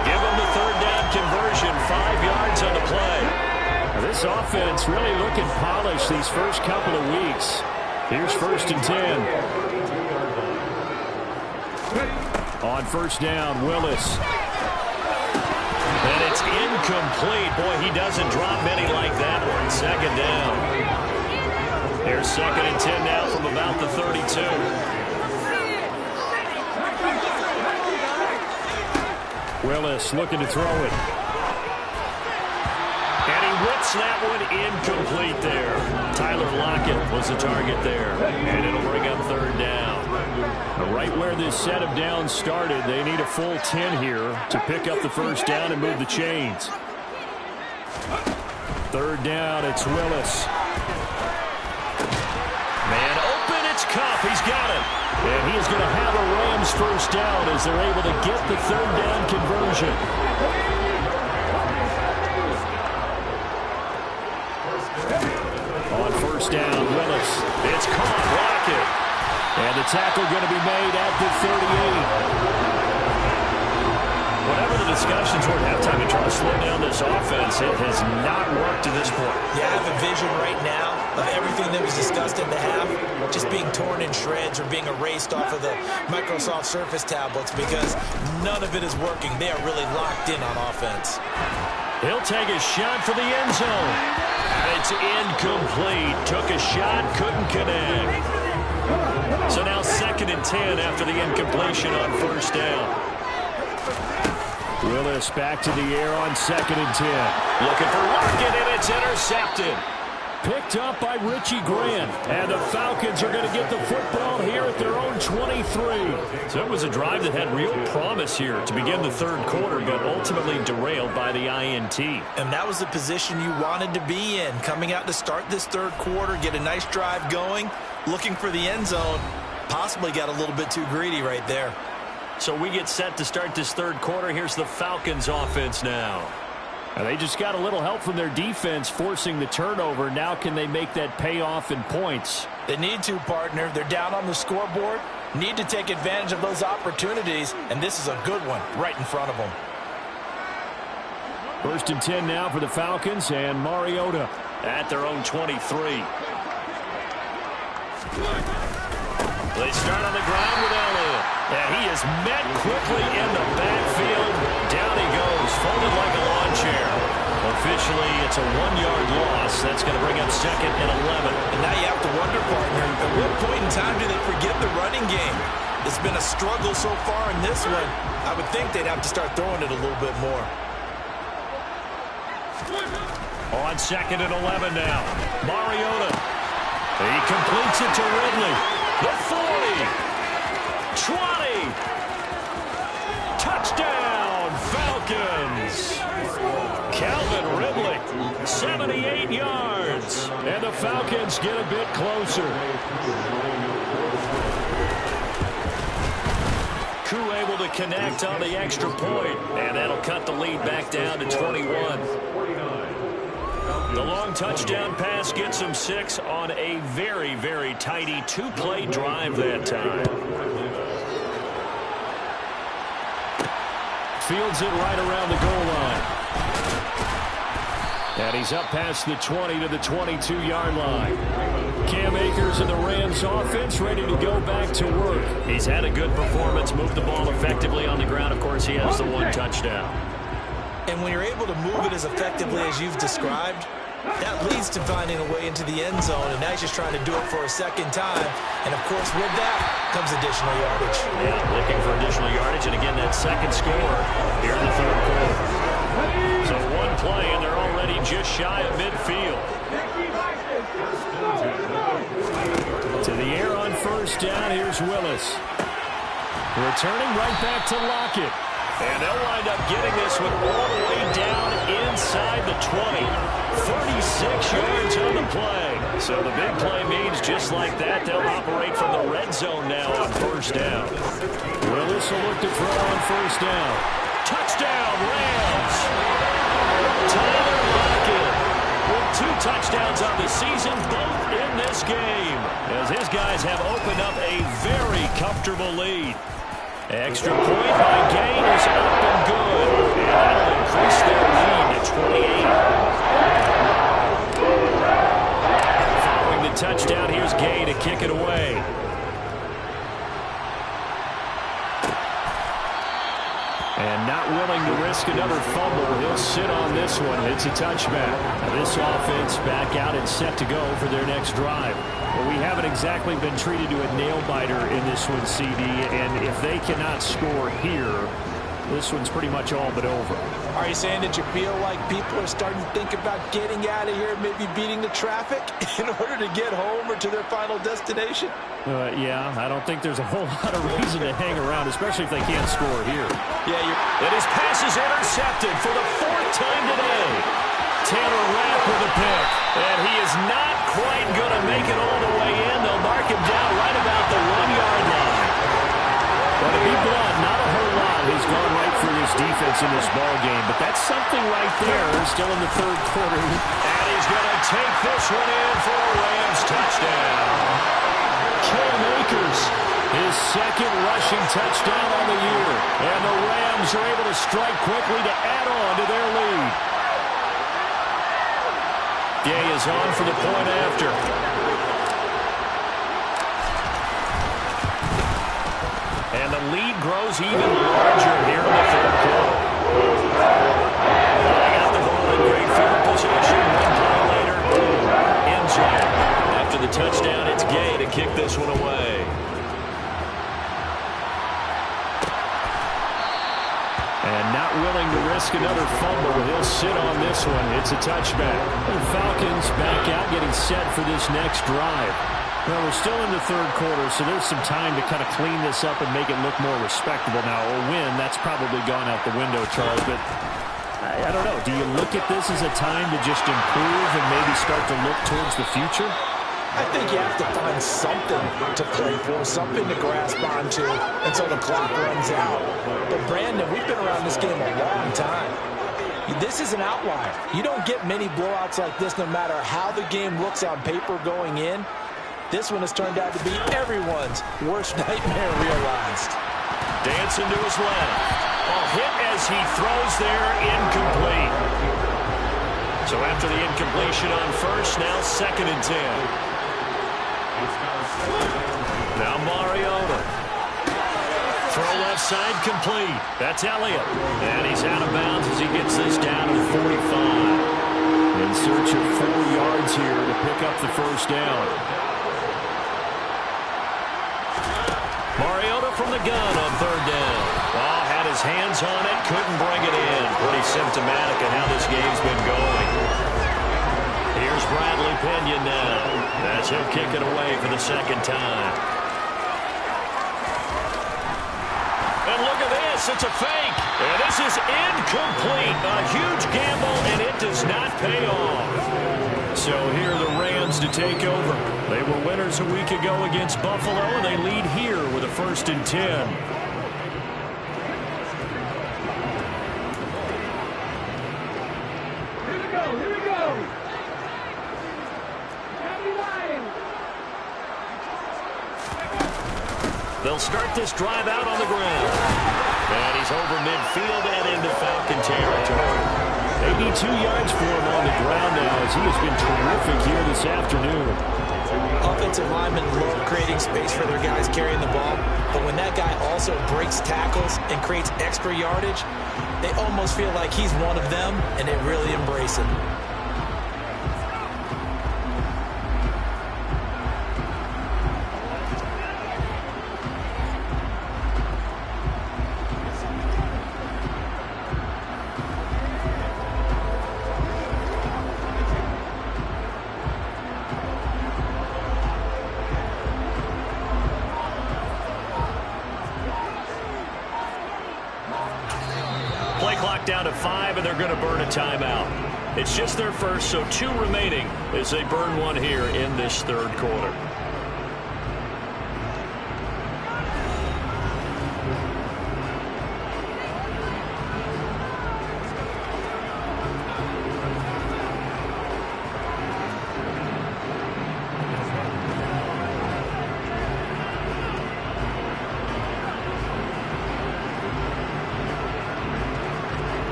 Give him the 3rd down conversion, 5 yards on the play. This offense really looking polished these first couple of weeks. Here's 1st and 10. On 1st down, Willis. And it's incomplete. Boy, he doesn't drop many like that one. 2nd down. Here's 2nd and 10 now from about the 32. Willis looking to throw it. And he whips that one incomplete there. Tyler Lockett was the target there. And it'll bring up 3rd down. Right where this set of downs started, they need a full 10 here to pick up the first down and move the chains. 3rd down, it's Willis. Man open, it's Kupp. He's got it. And he is going to have a Rams first down as they're able to get the 3rd down conversion. On 1st down, Willis. It's caught. Lockett. And the tackle going to be made at the 38. Whatever the discussions were at halftime to try to slow down this offense, it has not worked to this point. Yeah, I have a vision right now of everything that was discussed in the half just being torn in shreds or being erased off of the Microsoft Surface tablets because none of it is working. They are really locked in on offense. He'll take a shot for the end zone. It's incomplete. Took a shot, couldn't connect. So now 2nd and 10 after the incompletion on 1st down. Willis back to the air on 2nd and 10. Looking for Lockett, and it's intercepted. Picked up by Richie Grant. And the Falcons are going to get the football here at their own 23. So it was a drive that had real promise here to begin the 3rd quarter, but ultimately derailed by the INT. And that was the position you wanted to be in. Coming out to start this 3rd quarter, get a nice drive going, looking for the end zone. Possibly got a little bit too greedy right there. So we get set to start this 3rd quarter. Here's the Falcons offense now. And they just got a little help from their defense forcing the turnover. Now can they make that pay off in points? They need to, partner. They're down on the scoreboard. Need to take advantage of those opportunities. And this is a good one right in front of them. 1st and 10 now for the Falcons, and Mariota at their own 23. They start on the ground with Elliott. And he is met quickly in the backfield. Down he goes, folded like a lawn chair. Officially, it's a 1-yard loss. That's going to bring up 2nd and 11. And now you have to wonder, partner, at what point in time do they forget the running game? It's been a struggle so far in this one. I would think they'd have to start throwing it a little bit more. On 2nd and 11 now. Mariota. He completes it to Ridley. The 40. 20. Touchdown, Falcons. Calvin Ridley, 78 yards. And the Falcons get a bit closer. Koo able to connect on the extra point. And that'll cut the lead back down to 21. The long touchdown pass gets him 6 on a very, very tidy 2-play drive that time. Fields it right around the goal line. And he's up past the 20 to the 22-yard line. Cam Akers and the Rams offense ready to go back to work. He's had a good performance, moved the ball effectively on the ground. Of course, he has the 1 touchdown. And when you're able to move it as effectively as you've described, that leads to finding a way into the end zone, and now he's just trying to do it for a second time. And, of course, with that comes additional yardage. Yeah, looking for additional yardage, and again, that second score here in the 3rd quarter. So 1 play, and they're already just shy of midfield. To the air on 1st down, here's Willis. Returning right back to Lockett. And they'll wind up getting this one all the way down inside the 20. 36 yards on the play. So the big play means just like that, they'll operate from the red zone now on 1st down. Willis will look to throw on 1st down. Touchdown, Rams! Tyler Lockett with 2 touchdowns on the season, both in this game, as his guys have opened up a very comfortable lead. Extra point by Gain is up and good. And that'll increase their lead to 28. Following the touchdown, here's Gain to kick it away. And not willing to risk another fumble, he'll sit on this one. It's a touchback. Now this offense back out and set to go for their next drive. Well, we haven't exactly been treated to a nail-biter in this one, CD, and if they cannot score here, this one's pretty much all but over. Are you saying that you feel like people are starting to think about getting out of here, maybe beating the traffic in order to get home or to their final destination? Yeah, I don't think there's a whole lot of reason to hang around, especially if they can't score here. Yeah, and his pass is intercepted for the 4th time today. Taylor Rapp with a pick, and he is not quite going to make it all the way in. They'll mark him down right about the 1-yard line. But to be blunt, not a whole lot has gone right for this defense in this ball game, but that's something right there. Still in the 3rd quarter, and he's going to take this one in for a Rams touchdown. Cam Akers, his 2nd rushing touchdown on the year, and the Rams are able to strike quickly to add on to their lead. Gay is on for the point after. And the lead grows even larger here in the 3rd quarter. They got the ball in great field position. 1 play later, end zone. After the touchdown, it's Gay to kick this one away. And not willing to risk another fumble, he'll sit on this one. It's a touchback. The Falcons back out, getting set for this next drive. Well, we're still in the 3rd quarter, so there's some time to kind of clean this up and make it look more respectable. Now, a win, that's probably gone out the window, Charles, but I don't know. Do you look at this as a time to just improve and maybe start to look towards the future? I think you have to find something to play for, something to grasp onto until the clock runs out. But, Brandon, we've been around this game a long time. This is an outlier. You don't get many blowouts like this no matter how the game looks on paper going in. This one has turned out to be everyone's worst nightmare realized. Dancing to his left. A hit as he throws there, incomplete. So after the incompletion on 1st, now 2nd and 10. Now Mariota. Throw left side complete. That's Elliott. And he's out of bounds as he gets this down to the 45. In search of 4 yards here to pick up the first down. Mariota from the gun on 3rd down. Oh, had his hands on it, couldn't bring it in. Pretty symptomatic of how this game's been going. Here's Bradley Pinion now. As he'll kick it away for the 2nd time. And look at this, it's a fake. And this is incomplete. A huge gamble, and it does not pay off. So here are the Rams to take over. They were winners a week ago against Buffalo, and they lead here with a 1st and 10. Here we go. They'll start this drive out on the ground. And he's over midfield and into Falcon territory. 82 yards for him on the ground now as he has been terrific here this afternoon. Offensive linemen love creating space for their guys carrying the ball, but when that guy also breaks tackles and creates extra yardage, they almost feel like he's one of them, and they really embrace him. Down to 5, and they're going to burn a timeout. It's just their first, so 2 remaining as they burn one here in this 3rd quarter.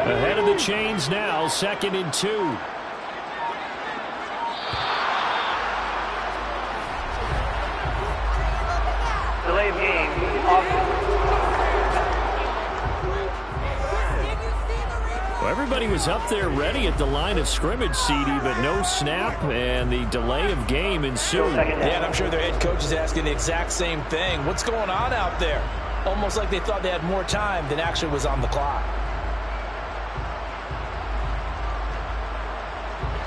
Ahead of the chains now, 2nd and 2. Delay of game. Well, everybody was up there ready at the line of scrimmage, CD, but no snap, and the delay of game ensued. Yeah, and I'm sure their head coach is asking the exact same thing. What's going on out there? Almost like they thought they had more time than actually was on the clock.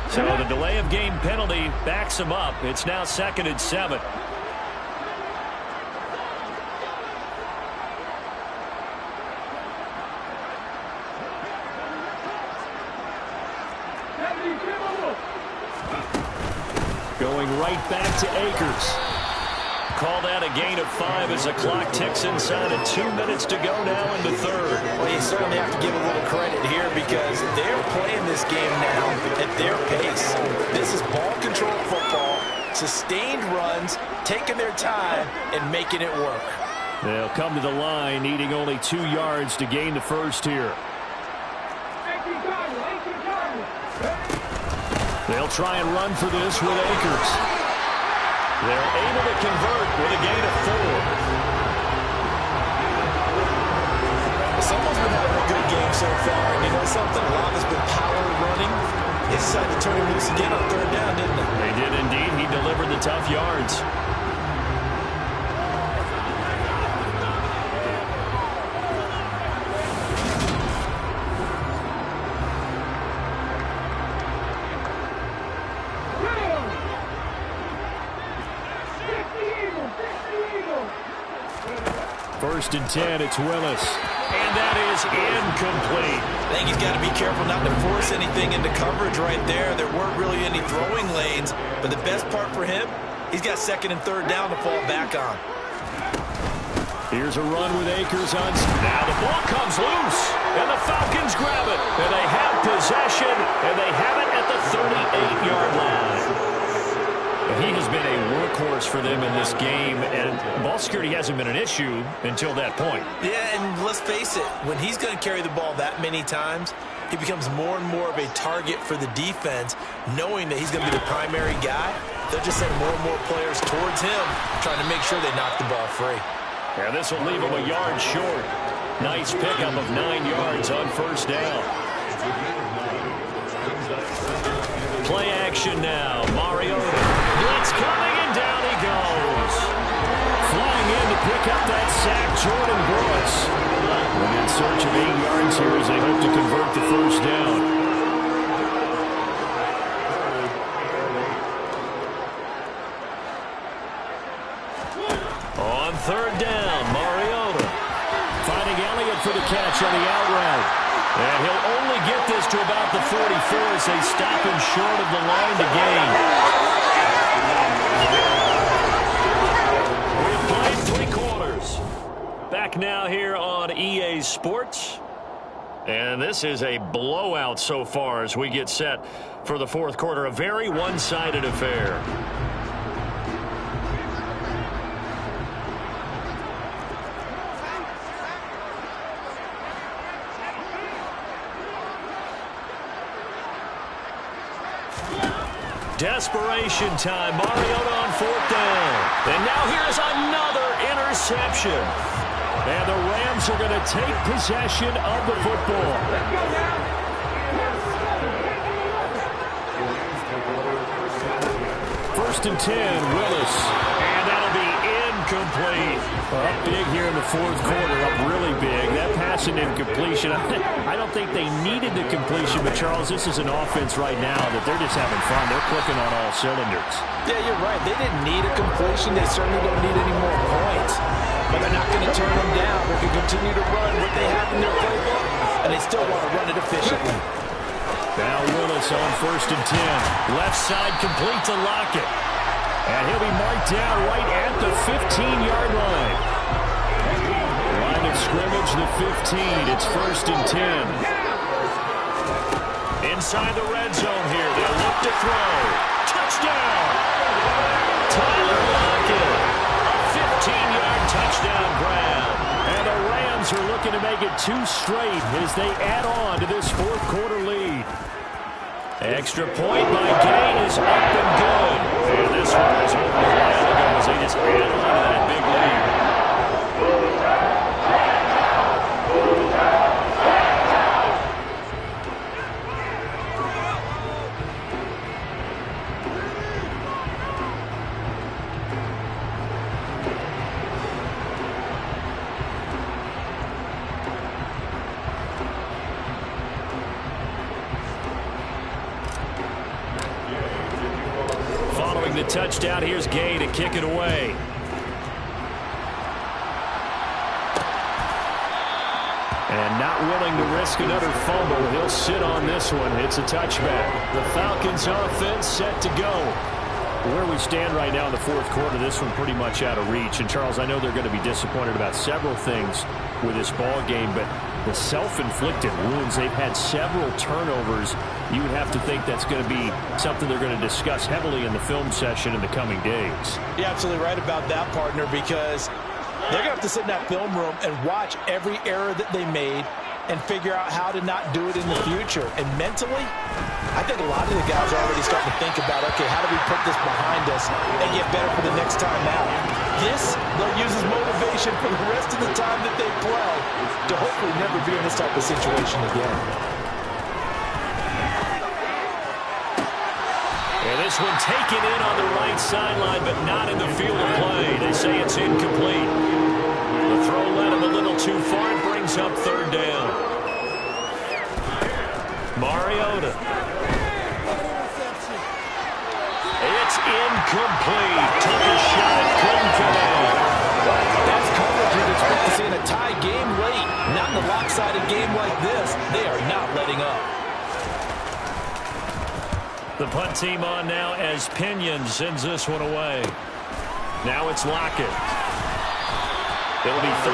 So the delay of game penalty backs him up. It's now 2nd and 7. Going right back to Akers. Call that a gain of 5 as the clock ticks inside of 2 minutes to go now in the 3rd. Well, you certainly have to give a little credit here because they're playing this game now at their pace. This is ball control football, sustained runs, taking their time, and making it work. They'll come to the line, needing only 2 yards to gain the first here. They'll try and run for this with Akers. They're able to convert with a gain of 4. Someone's been having a good game so far, and you know something? A lot has been power running. They decided to turn him loose again on 3rd down, didn't they? They did indeed. He delivered the tough yards. First and 10, it's Willis. And that is incomplete. I think he's got to be careful not to force anything into coverage right there. There weren't really any throwing lanes, but the best part for him, he's got 2nd and 3rd down to fall back on. Here's a run with Akers on. Now the ball comes loose, and the Falcons grab it. And they have possession, and they have it at the 38-yard line. He has been a workhorse for them in this game, and ball security hasn't been an issue until that point. Yeah, and let's face it, when he's going to carry the ball that many times, he becomes more and more of a target for the defense, knowing that he's going to be the primary guy. They'll just send more and more players towards him, trying to make sure they knock the ball free. Yeah, this will leave him a yard short. Nice pickup of 9 yards on first down. Play action now. Mariota. Blitz coming, and down he goes. Flying in to pick up that sack, Jordan Brooks. And in search of 8 yards here as they hope to convert the first down. On third down, Mariota. Finding Elliott for the catch on the out route. And he'll only get this to about the 44 as they stop him short of the line to gain. We've played 3 quarters. Back now here on EA Sports. And this is a blowout so far as we get set for the fourth quarter. A very one-sided affair. Desperation time. Mariota on fourth down. And now here's another interception. And the Rams are going to take possession of the football. First and 10, Willis. And that'll be incomplete. Up big here in the fourth quarter, up really big. That pass and incompletion. I don't think they needed the completion, but Charles, this is an offense right now that they're just having fun. They're clicking on all cylinders. Yeah, you're right. They didn't need a completion. They certainly don't need any more points. But they're not going to turn them down. They can continue to run what they have in their playbook, and they still want to run it efficiently. Now Willis on first and 10. Left side complete to Lockett. And he'll be marked down right at the 15-yard line. Line of scrimmage, the 15. It's first and 10. Inside the red zone here. They'll look to throw. Touchdown! Tyler Lockett. A 15-yard touchdown grab. And the Rams are looking to make it 2 straight as they add on to this fourth quarter lead. Extra point by Gain is up and good. And this one was over a while ago as they just add on to that big lead. The touchdown, here's Gay to kick it away. And not willing to risk another fumble. He'll sit on this one. It's a touchback. The Falcons offense set to go. Where we stand right now in the fourth quarter, this one pretty much out of reach. And Charles, I know they're going to be disappointed about several things with this ball game, but the self-inflicted wounds, they've had several turnovers. You would have to think that's going to be something they're going to discuss heavily in the film session in the coming days. You're absolutely right about that, partner, because they're going to have to sit in that film room and watch every error that they made and figure out how to not do it in the future. And mentally, I think a lot of the guys are already starting to think about, okay, how do we put this behind us and get better for the next time out? This, they'll use as motivation for the rest of the time that they play to hopefully never be in this type of situation again. And this one taken in on the right sideline, but not in the field of play. They say it's incomplete. The throw led him a little too far and brings up third down. Mariota. It's incomplete. Took a shot, couldn't connect. That's coverage you'd expect to see in a tie game late. Not in a lopsided game like this. They are not letting up. The punt team on now as Pinion sends this one away. Now it's Lockett. It'll be 37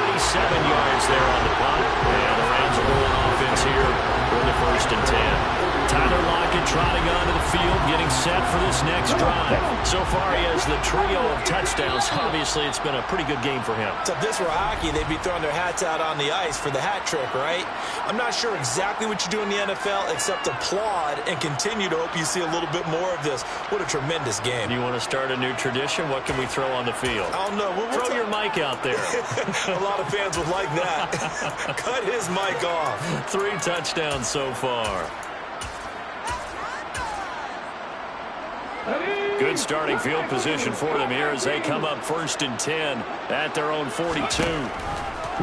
yards there on the punt. And the Rams are going offense here for the first and 10. Tyler Lockett trotting onto the field, getting set for this next drive. So far, he has the trio of touchdowns. Obviously, it's been a pretty good game for him. So if this were hockey, they'd be throwing their hats out on the ice for the hat trick, right? I'm not sure exactly what you do in the NFL except applaud and continue to hope you see a little bit more of this. What a tremendous game. You want to start a new tradition? What can we throw on the field? I don't know. Throw your mic out there. A lot of fans would like that. Cut his mic off. 3 touchdowns so far. Good starting field position for them here as they come up 1st and 10 at their own 42.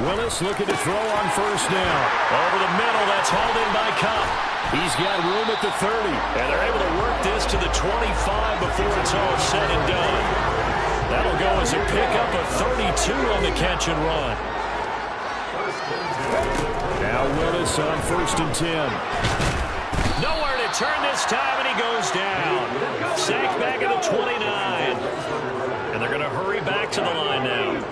Willis looking to throw on first down. Over the middle, that's hauled in by Cup. He's got room at the 30. And they're able to work this to the 25 before it's all said and done. That'll go as a pickup of 32 on the catch and run. Now Willis on 1st and 10. Nowhere to turn this time, and he goes down. Sacked back at the 29. And they're going to hurry back to the line now.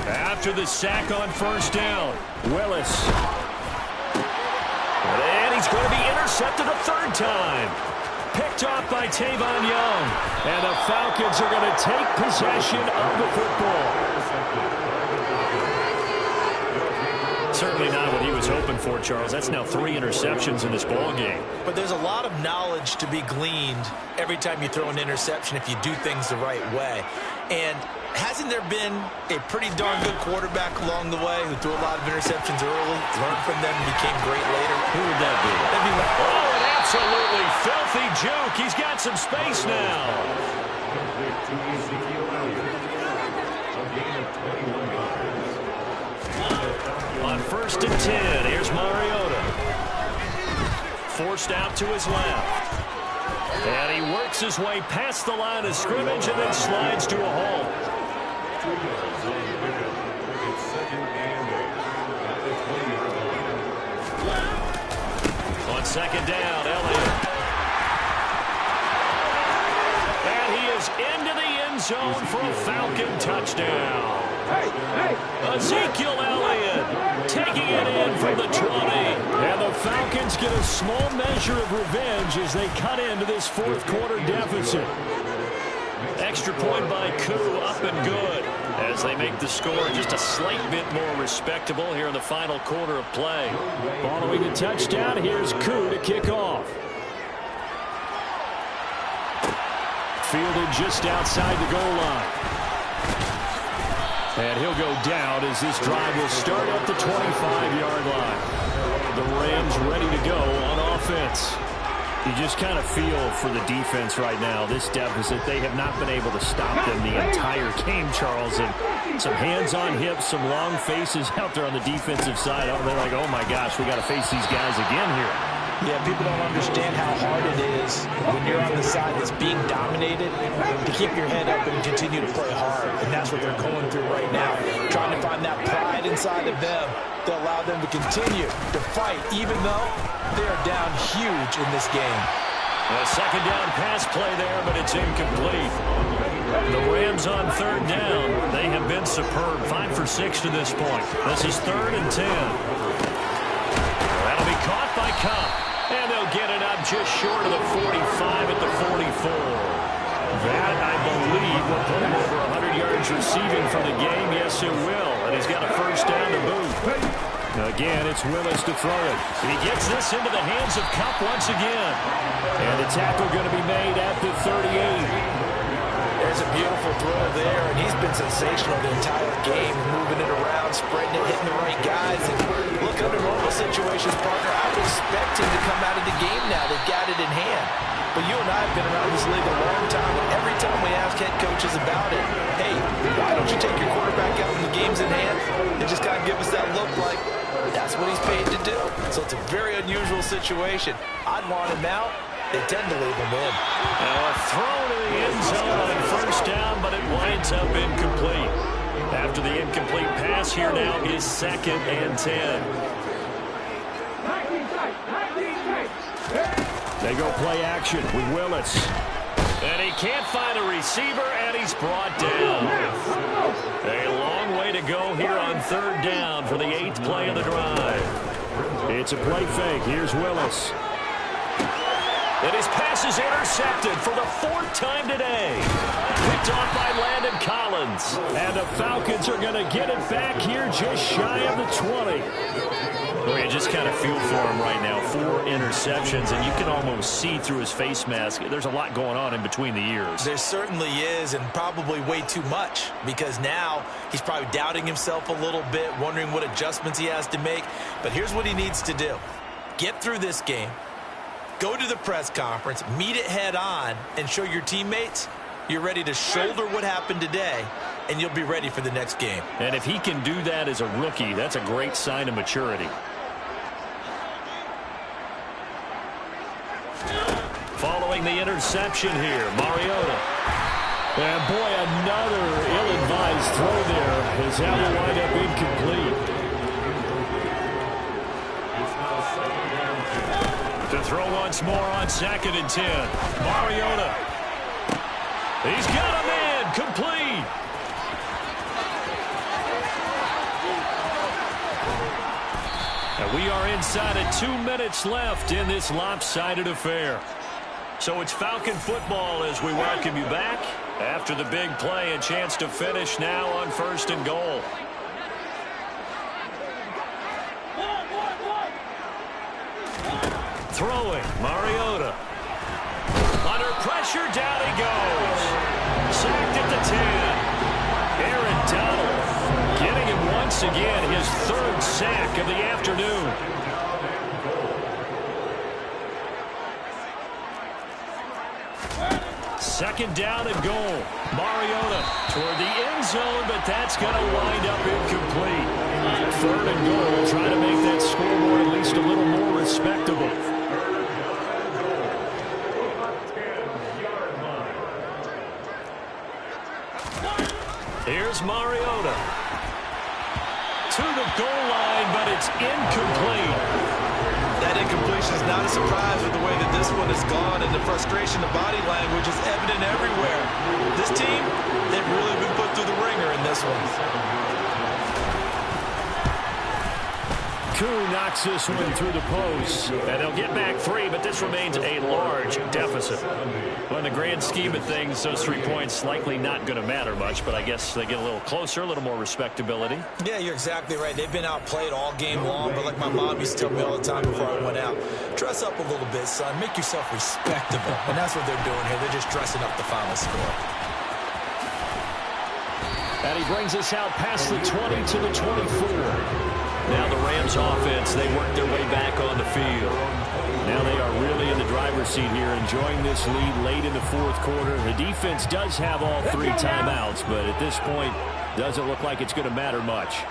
After the sack on first down, Willis. And he's going to be intercepted a 3rd time. Picked off by Tavon Young. And the Falcons are going to take possession of the football. Certainly not what he was hoping for, Charles. That's now 3 interceptions in this ball game. But there's a lot of knowledge to be gleaned every time you throw an interception if you do things the right way. And hasn't there been a pretty darn good quarterback along the way who threw a lot of interceptions early, learned from them, and became great later? Who would that be? That'd be oh, an absolutely filthy juke. He's got some space now. On 1st and 10, here's Mariota. Forced out to his left. And he works his way past the line of scrimmage and then slides to a halt. On 2nd down, Elliott. And he is into the end zone for a Falcon touchdown. Ezekiel Elliott taking it in from the 20. And the Falcons get a small measure of revenge as they cut into this 4th quarter deficit. Extra point by Koo, up and good, as they make the score just a slight bit more respectable here in the final quarter of play. Following the touchdown, here's Koo to kick off. Fielded just outside the goal line. And he'll go down as this drive will start at the 25-yard line. The Rams ready to go on offense. You just kind of feel for the defense right now. This deficit, they have not been able to stop them the entire game, Charles. And some hands on hips, some long faces out there on the defensive side. Oh, they're like, oh, my gosh, we got to face these guys again here. Yeah, people don't understand how hard it is when you're on the side that's being dominated to keep your head up and continue to play hard. And that's what they're going through right now, trying to find that pride inside of them to allow them to continue to fight, even though they are down huge in this game. A 2nd down pass play there, but it's incomplete. The Rams on 3rd down. They have been superb. 5 for 6 to this point. This is 3rd and 10. That'll be caught by Cup. And they'll get it up just short of the 45 at the 44. That, I believe, will put him over 100 yards receiving for the game. Yes, it will. And he's got a 1st down to boot. Again, it's Willis to throw it. He gets this into the hands of Cup once again. And the tackle going to be made at the 38. There's a beautiful throw there, and he's been sensational the entire game, moving it around, spreading it, hitting the right guys. And look, under normal situations, partner, I would expect him to come out of the game now. They've got it in hand. But you and I have been around this league a long time, and every time we ask head coaches about it, hey, why don't you take your quarterback out when the game's in hand? They just kind of give us that look like that's what he's paid to do. So it's a very unusual situation. I'd want him out. They tend to leave him in. Now a throw to the end zone on 1st down, but it winds up incomplete. After the incomplete pass, here now is 2nd and 10. They go play action with Willis. And he can't find a receiver, and he's brought down. A long way to go here on 3rd down for the 8th play of the drive. It's a play fake. Here's Willis. And his pass is intercepted for the 4th time today. Picked off by Landon Collins. And the Falcons are going to get it back here just shy of the 20. Well, you just kind of feel for him right now. 4 interceptions, and you can almost see through his face mask. There's a lot going on in between the ears. There certainly is, and probably way too much, because now he's probably doubting himself a little bit, wondering what adjustments he has to make. But here's what he needs to do. Get through this game, go to the press conference, meet it head on, and show your teammates you're ready to shoulder what happened today, and you'll be ready for the next game. And if he can do that as a rookie, that's a great sign of maturity. Following the interception here, Mariota. And boy, another ill-advised throw there as that will wind up incomplete. To throw once more on 2nd and 10. Mariota. He's got a man, complete. And we are inside of 2 minutes left in this lopsided affair. So it's Falcon football as we welcome you back. After the big play, a chance to finish now on 1st and goal. Throwing, Mariota. Under pressure, down he goes. Sacked at the 10. Aaron Donald getting him once again, his 3rd sack of the afternoon. Second down and goal. Mariota toward the end zone, but that's going to wind up incomplete. 3rd and goal, trying to make that scoreboard at least a little more respectable. Here's Mariota. To the goal line, but it's incomplete. That incompletion is not a surprise with the way that this one has gone, and the frustration, the body language is evident everywhere. This team, they've really been put through the ringer in this one. Koo knocks this one through the post. And they'll get back 3, but this remains a large deficit. Well, in the grand scheme of things, those 3 points likely not going to matter much, but I guess they get a little closer, a little more respectability. Yeah, you're exactly right. They've been outplayed all game long, but like my mom used to tell me all the time before I went out, dress up a little bit, son. Make yourself respectable. And that's what they're doing here. They're just dressing up the final score. And he brings us out past the 20 to the 24. Now the Rams offense, they work their way back on the field. Now they are really in the driver's seat here, enjoying this lead late in the 4th quarter. The defense does have all 3 timeouts, but at this point, doesn't look like it's going to matter much.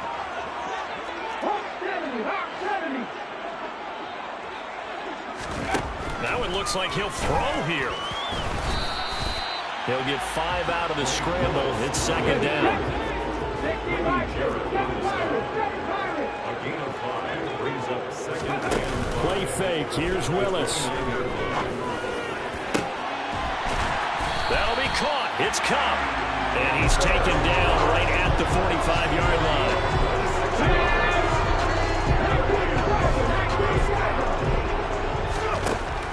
Now it looks like he'll throw here. He'll get 5 out of the scramble. It's 2nd down. Play fake. Here's Willis. That'll be caught. It's Cup. And he's taken down right at the 45-yard line.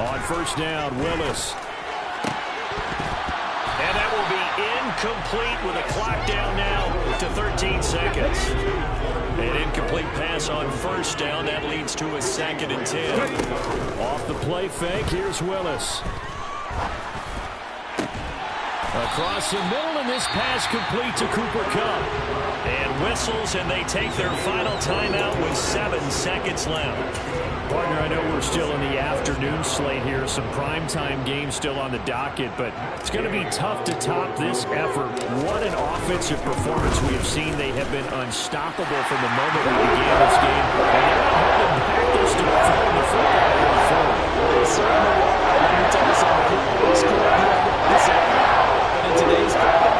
On 1st down, Willis. And that will be incomplete with a clock down now to 13 seconds. An incomplete pass on 1st down. That leads to a 2nd and 10. Off the play fake, here's Willis. Across the middle, and this pass complete to Cooper Kupp. And whistles, and they take their final timeout with 7 seconds left. Partner, I know we're still in the afternoon slate here. Some primetime games still on the docket, but it's going to be tough to top this effort. What an offensive performance we have seen. They have been unstoppable from the moment we began this game. And they're holding back this to throwing the football going forward. Certainly, let me tell you something. But in today's game,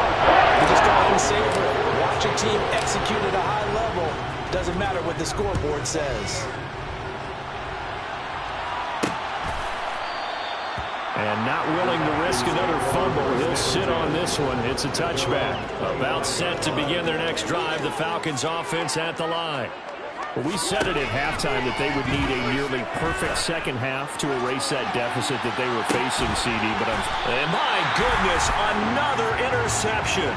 you just go ahead and savor it. Watch your team execute at a high level. Doesn't matter what the scoreboard says. And not willing to risk another fumble. He'll sit on this one. It's a touchback. About set to begin their next drive. The Falcons offense at the line. Well, we said it at halftime that they would need a nearly perfect second half to erase that deficit that they were facing, CD. And my goodness, another interception.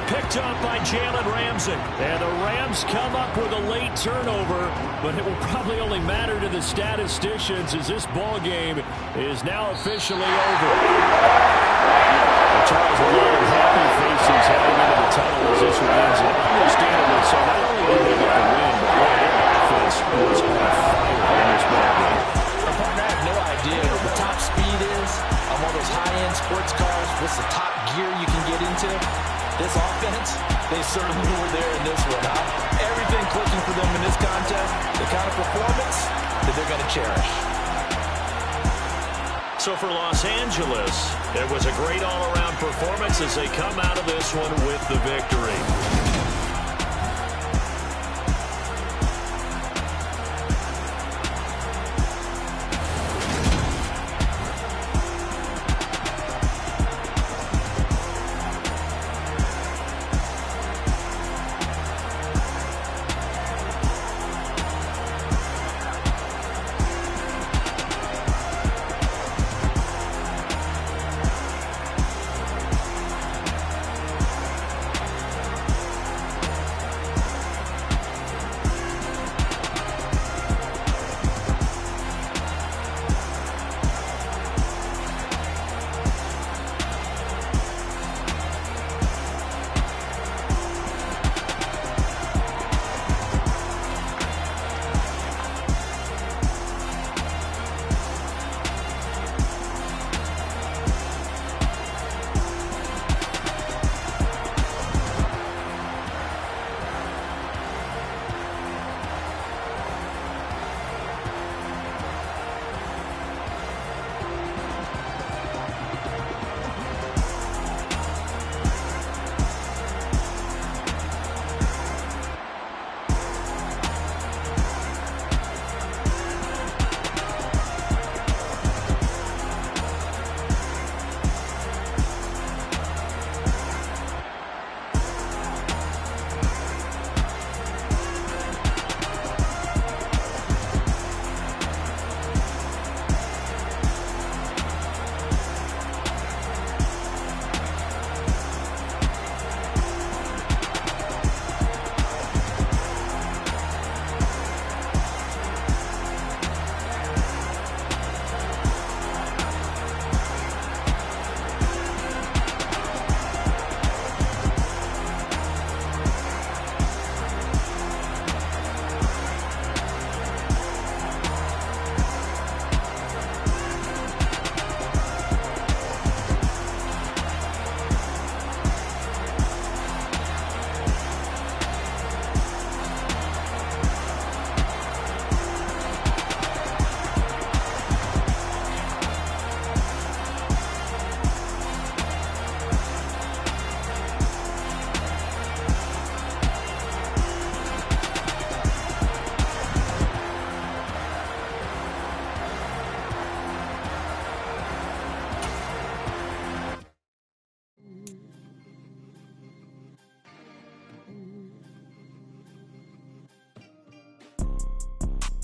Picked up by Jalen Ramsey. And the Rams come up with a late turnover, but it will probably only matter to the statisticians as this ball game is now officially over. Charles, a lot of happy faces heading into the tunnel as this one ends. And understandably so, not only did they get the win, but their offense was on fire in this ball game. Partner, I have no idea what the top speed is on one of those high-end sports cars. What's the top gear you can get into? This offense, they certainly were there in this one. Everything clicking for them in this contest, the kind of performance that they're going to cherish. So for Los Angeles, it was a great all-around performance as they come out of this one with the victory.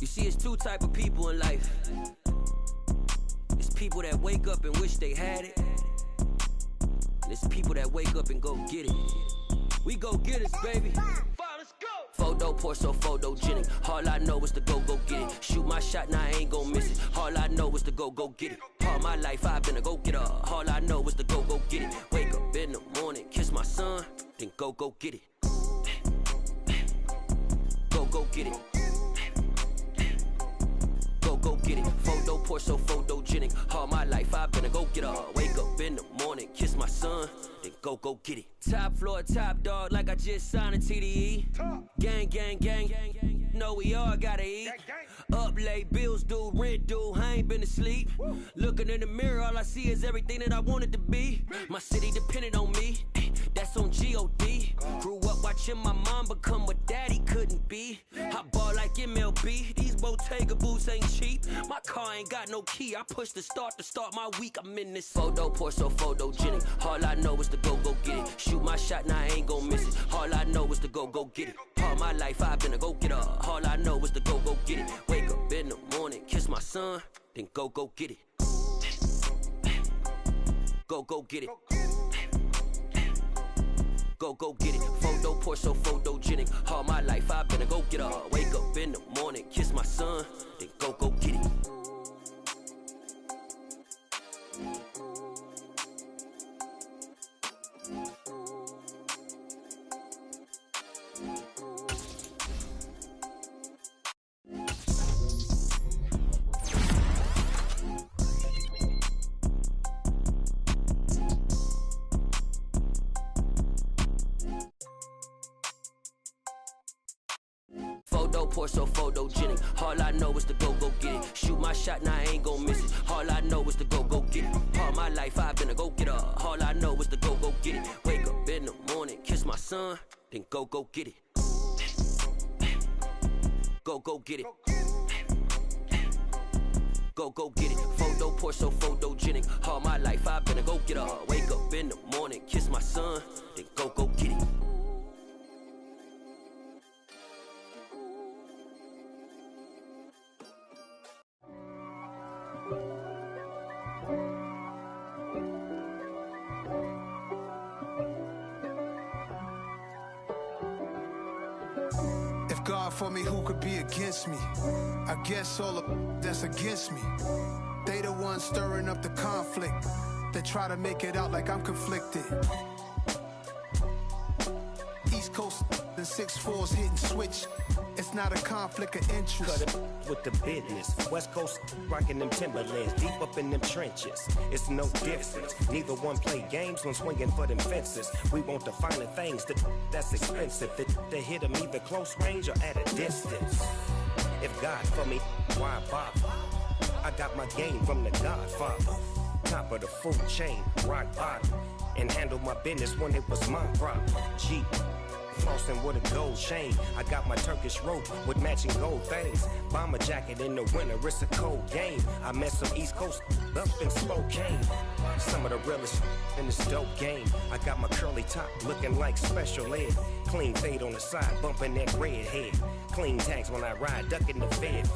You see, it's two type of people in life. It's people that wake up and wish they had it. And it's people that wake up and go get it. We go get it, baby. Photo pour so photogenic. All I know is to go get it. Shoot my shot, now I ain't gon' miss it. All I know is to go get it. All my life I've been a go-getter. All I know is to go get it. Wake up in the morning, kiss my son, then go get it. Go get it. Go get it. Photo pour so photogenic. All my life I've been a go-getter. Wake up in the morning, kiss my son, then go get it. Top floor, top dog, like I just signed a TDE. Gang. Know we all gotta eat. Up late, bills due, rent due, I ain't been asleep. Looking in the mirror, all I see is everything that I wanted to be. My city depended on me. that's on G.O.D. Grew up watching my mom become what daddy couldn't be. I ball like MLB, these Bottega boots ain't cheap. My car ain't got no key, I push the start to start my week. I'm in this photo, pour so photogenic. All I know is to go get it. Shoot my shot, now I ain't gon' miss it. All I know is to go get it. All my life I've been a go-getter. All I know is to go get it. Wake up in the morning, kiss my son, then go get it. Go get it. Go get it. Photo, pour so photogenic. All my life I've been a go-getter. Wake up in the morning, kiss my son, then go get it. Pour so photogenic. All I know is to go get it. Shoot my shot, now I ain't gon' miss it. All I know is to go get it. All my life I've been a go-getter. All I know is to go get it. Wake up in the morning, kiss my son, then go get it. Go get it. Go get it. Photo, pour so photogenic. All my life I've been a go-getter. Wake up in the morning, kiss my son, then go get it. God for me, who could be against me? I guess all of that's against me. They the ones stirring up the conflict. They try to make it out like I'm conflicted. East Coast and 6'4's hitting switch. It's not a conflict of interest. Cut it with the business. West Coast rocking them Timberlands, deep up in them trenches. It's no difference. Neither one play games when swinging for them fences. We want the finer things that's expensive. That hit them either close range or at a distance. If God for me, why bother? I got my game from the Godfather. Top of the food chain, rock bottom. And handle my business when it was my problem. G. Flossing with a gold chain. I got my Turkish rope with matching gold things. Bomber jacket in the winter, it's a cold game. I met some East Coast up in Spokane. Some of the realest in this dope game. I got my curly top looking like special ed. Clean fade on the side, bumping that red head. Clean tags when I ride, ducking the feds.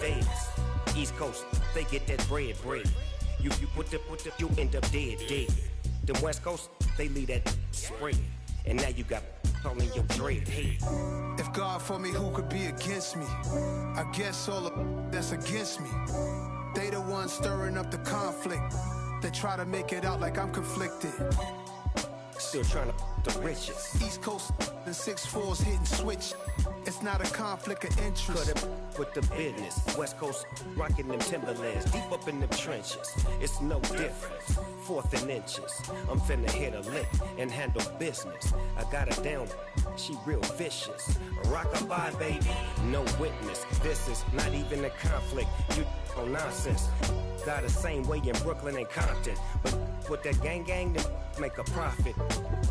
East Coast, they get that bread. You put the you end up dead. The West Coast, they leave that spread. And now you got on your dread head. If God for me, who could be against me? I guess all of that's against me. They the ones stirring up the conflict. They try to make it out like I'm conflicted. Still trying to the riches. East Coast and 6'4's hitting switch. It's not a conflict of interest. Cut it with the business. West Coast rocking them Timberlands, deep up in them trenches. It's no difference. 4th and inches. I'm finna hit a lick and handle business. I got her down, she real vicious. Rock-a-bye, baby, no witness. This is not even a conflict. You on nonsense. Got the same way in Brooklyn and Compton. But with that gang, then make a profit.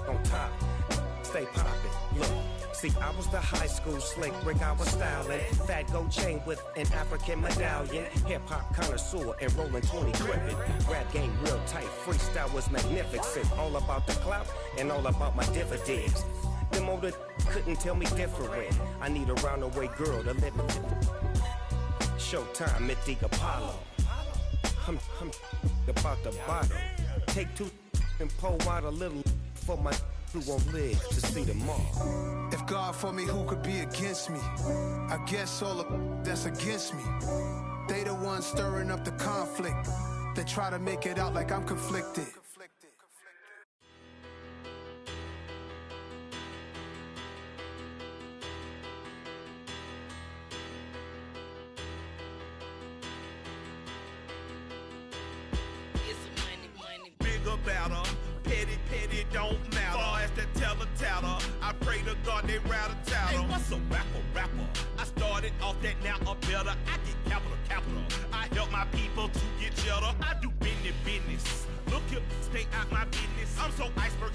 On top, stay poppin'. Look. See, I was the high school slick brick, I was styling. Fat gold chain with an African medallion. Hip-hop connoisseur and rolling 20 gripping. Rap game real tight, freestyle was magnificent. All about the clout and all about my dividends. Them older couldn't tell me different. I need a roundaway girl to live with. Showtime at the Apollo. I'm about the bottom. Take 2 and pull out a little for my who won't live to see tomorrow. If God for me, who could be against me? I guess all of that's against me. They the ones stirring up the conflict. They try to make it out like I'm conflicted. Bigger, better. Petty don't matter. Far as the teller, I pray to God they rat-a-tatter. Hey, what's a rapper? I started off that, now I'm better. I get capital. I help my people to get cheddar. I do business. Look here, stay out my business. I'm so iceberg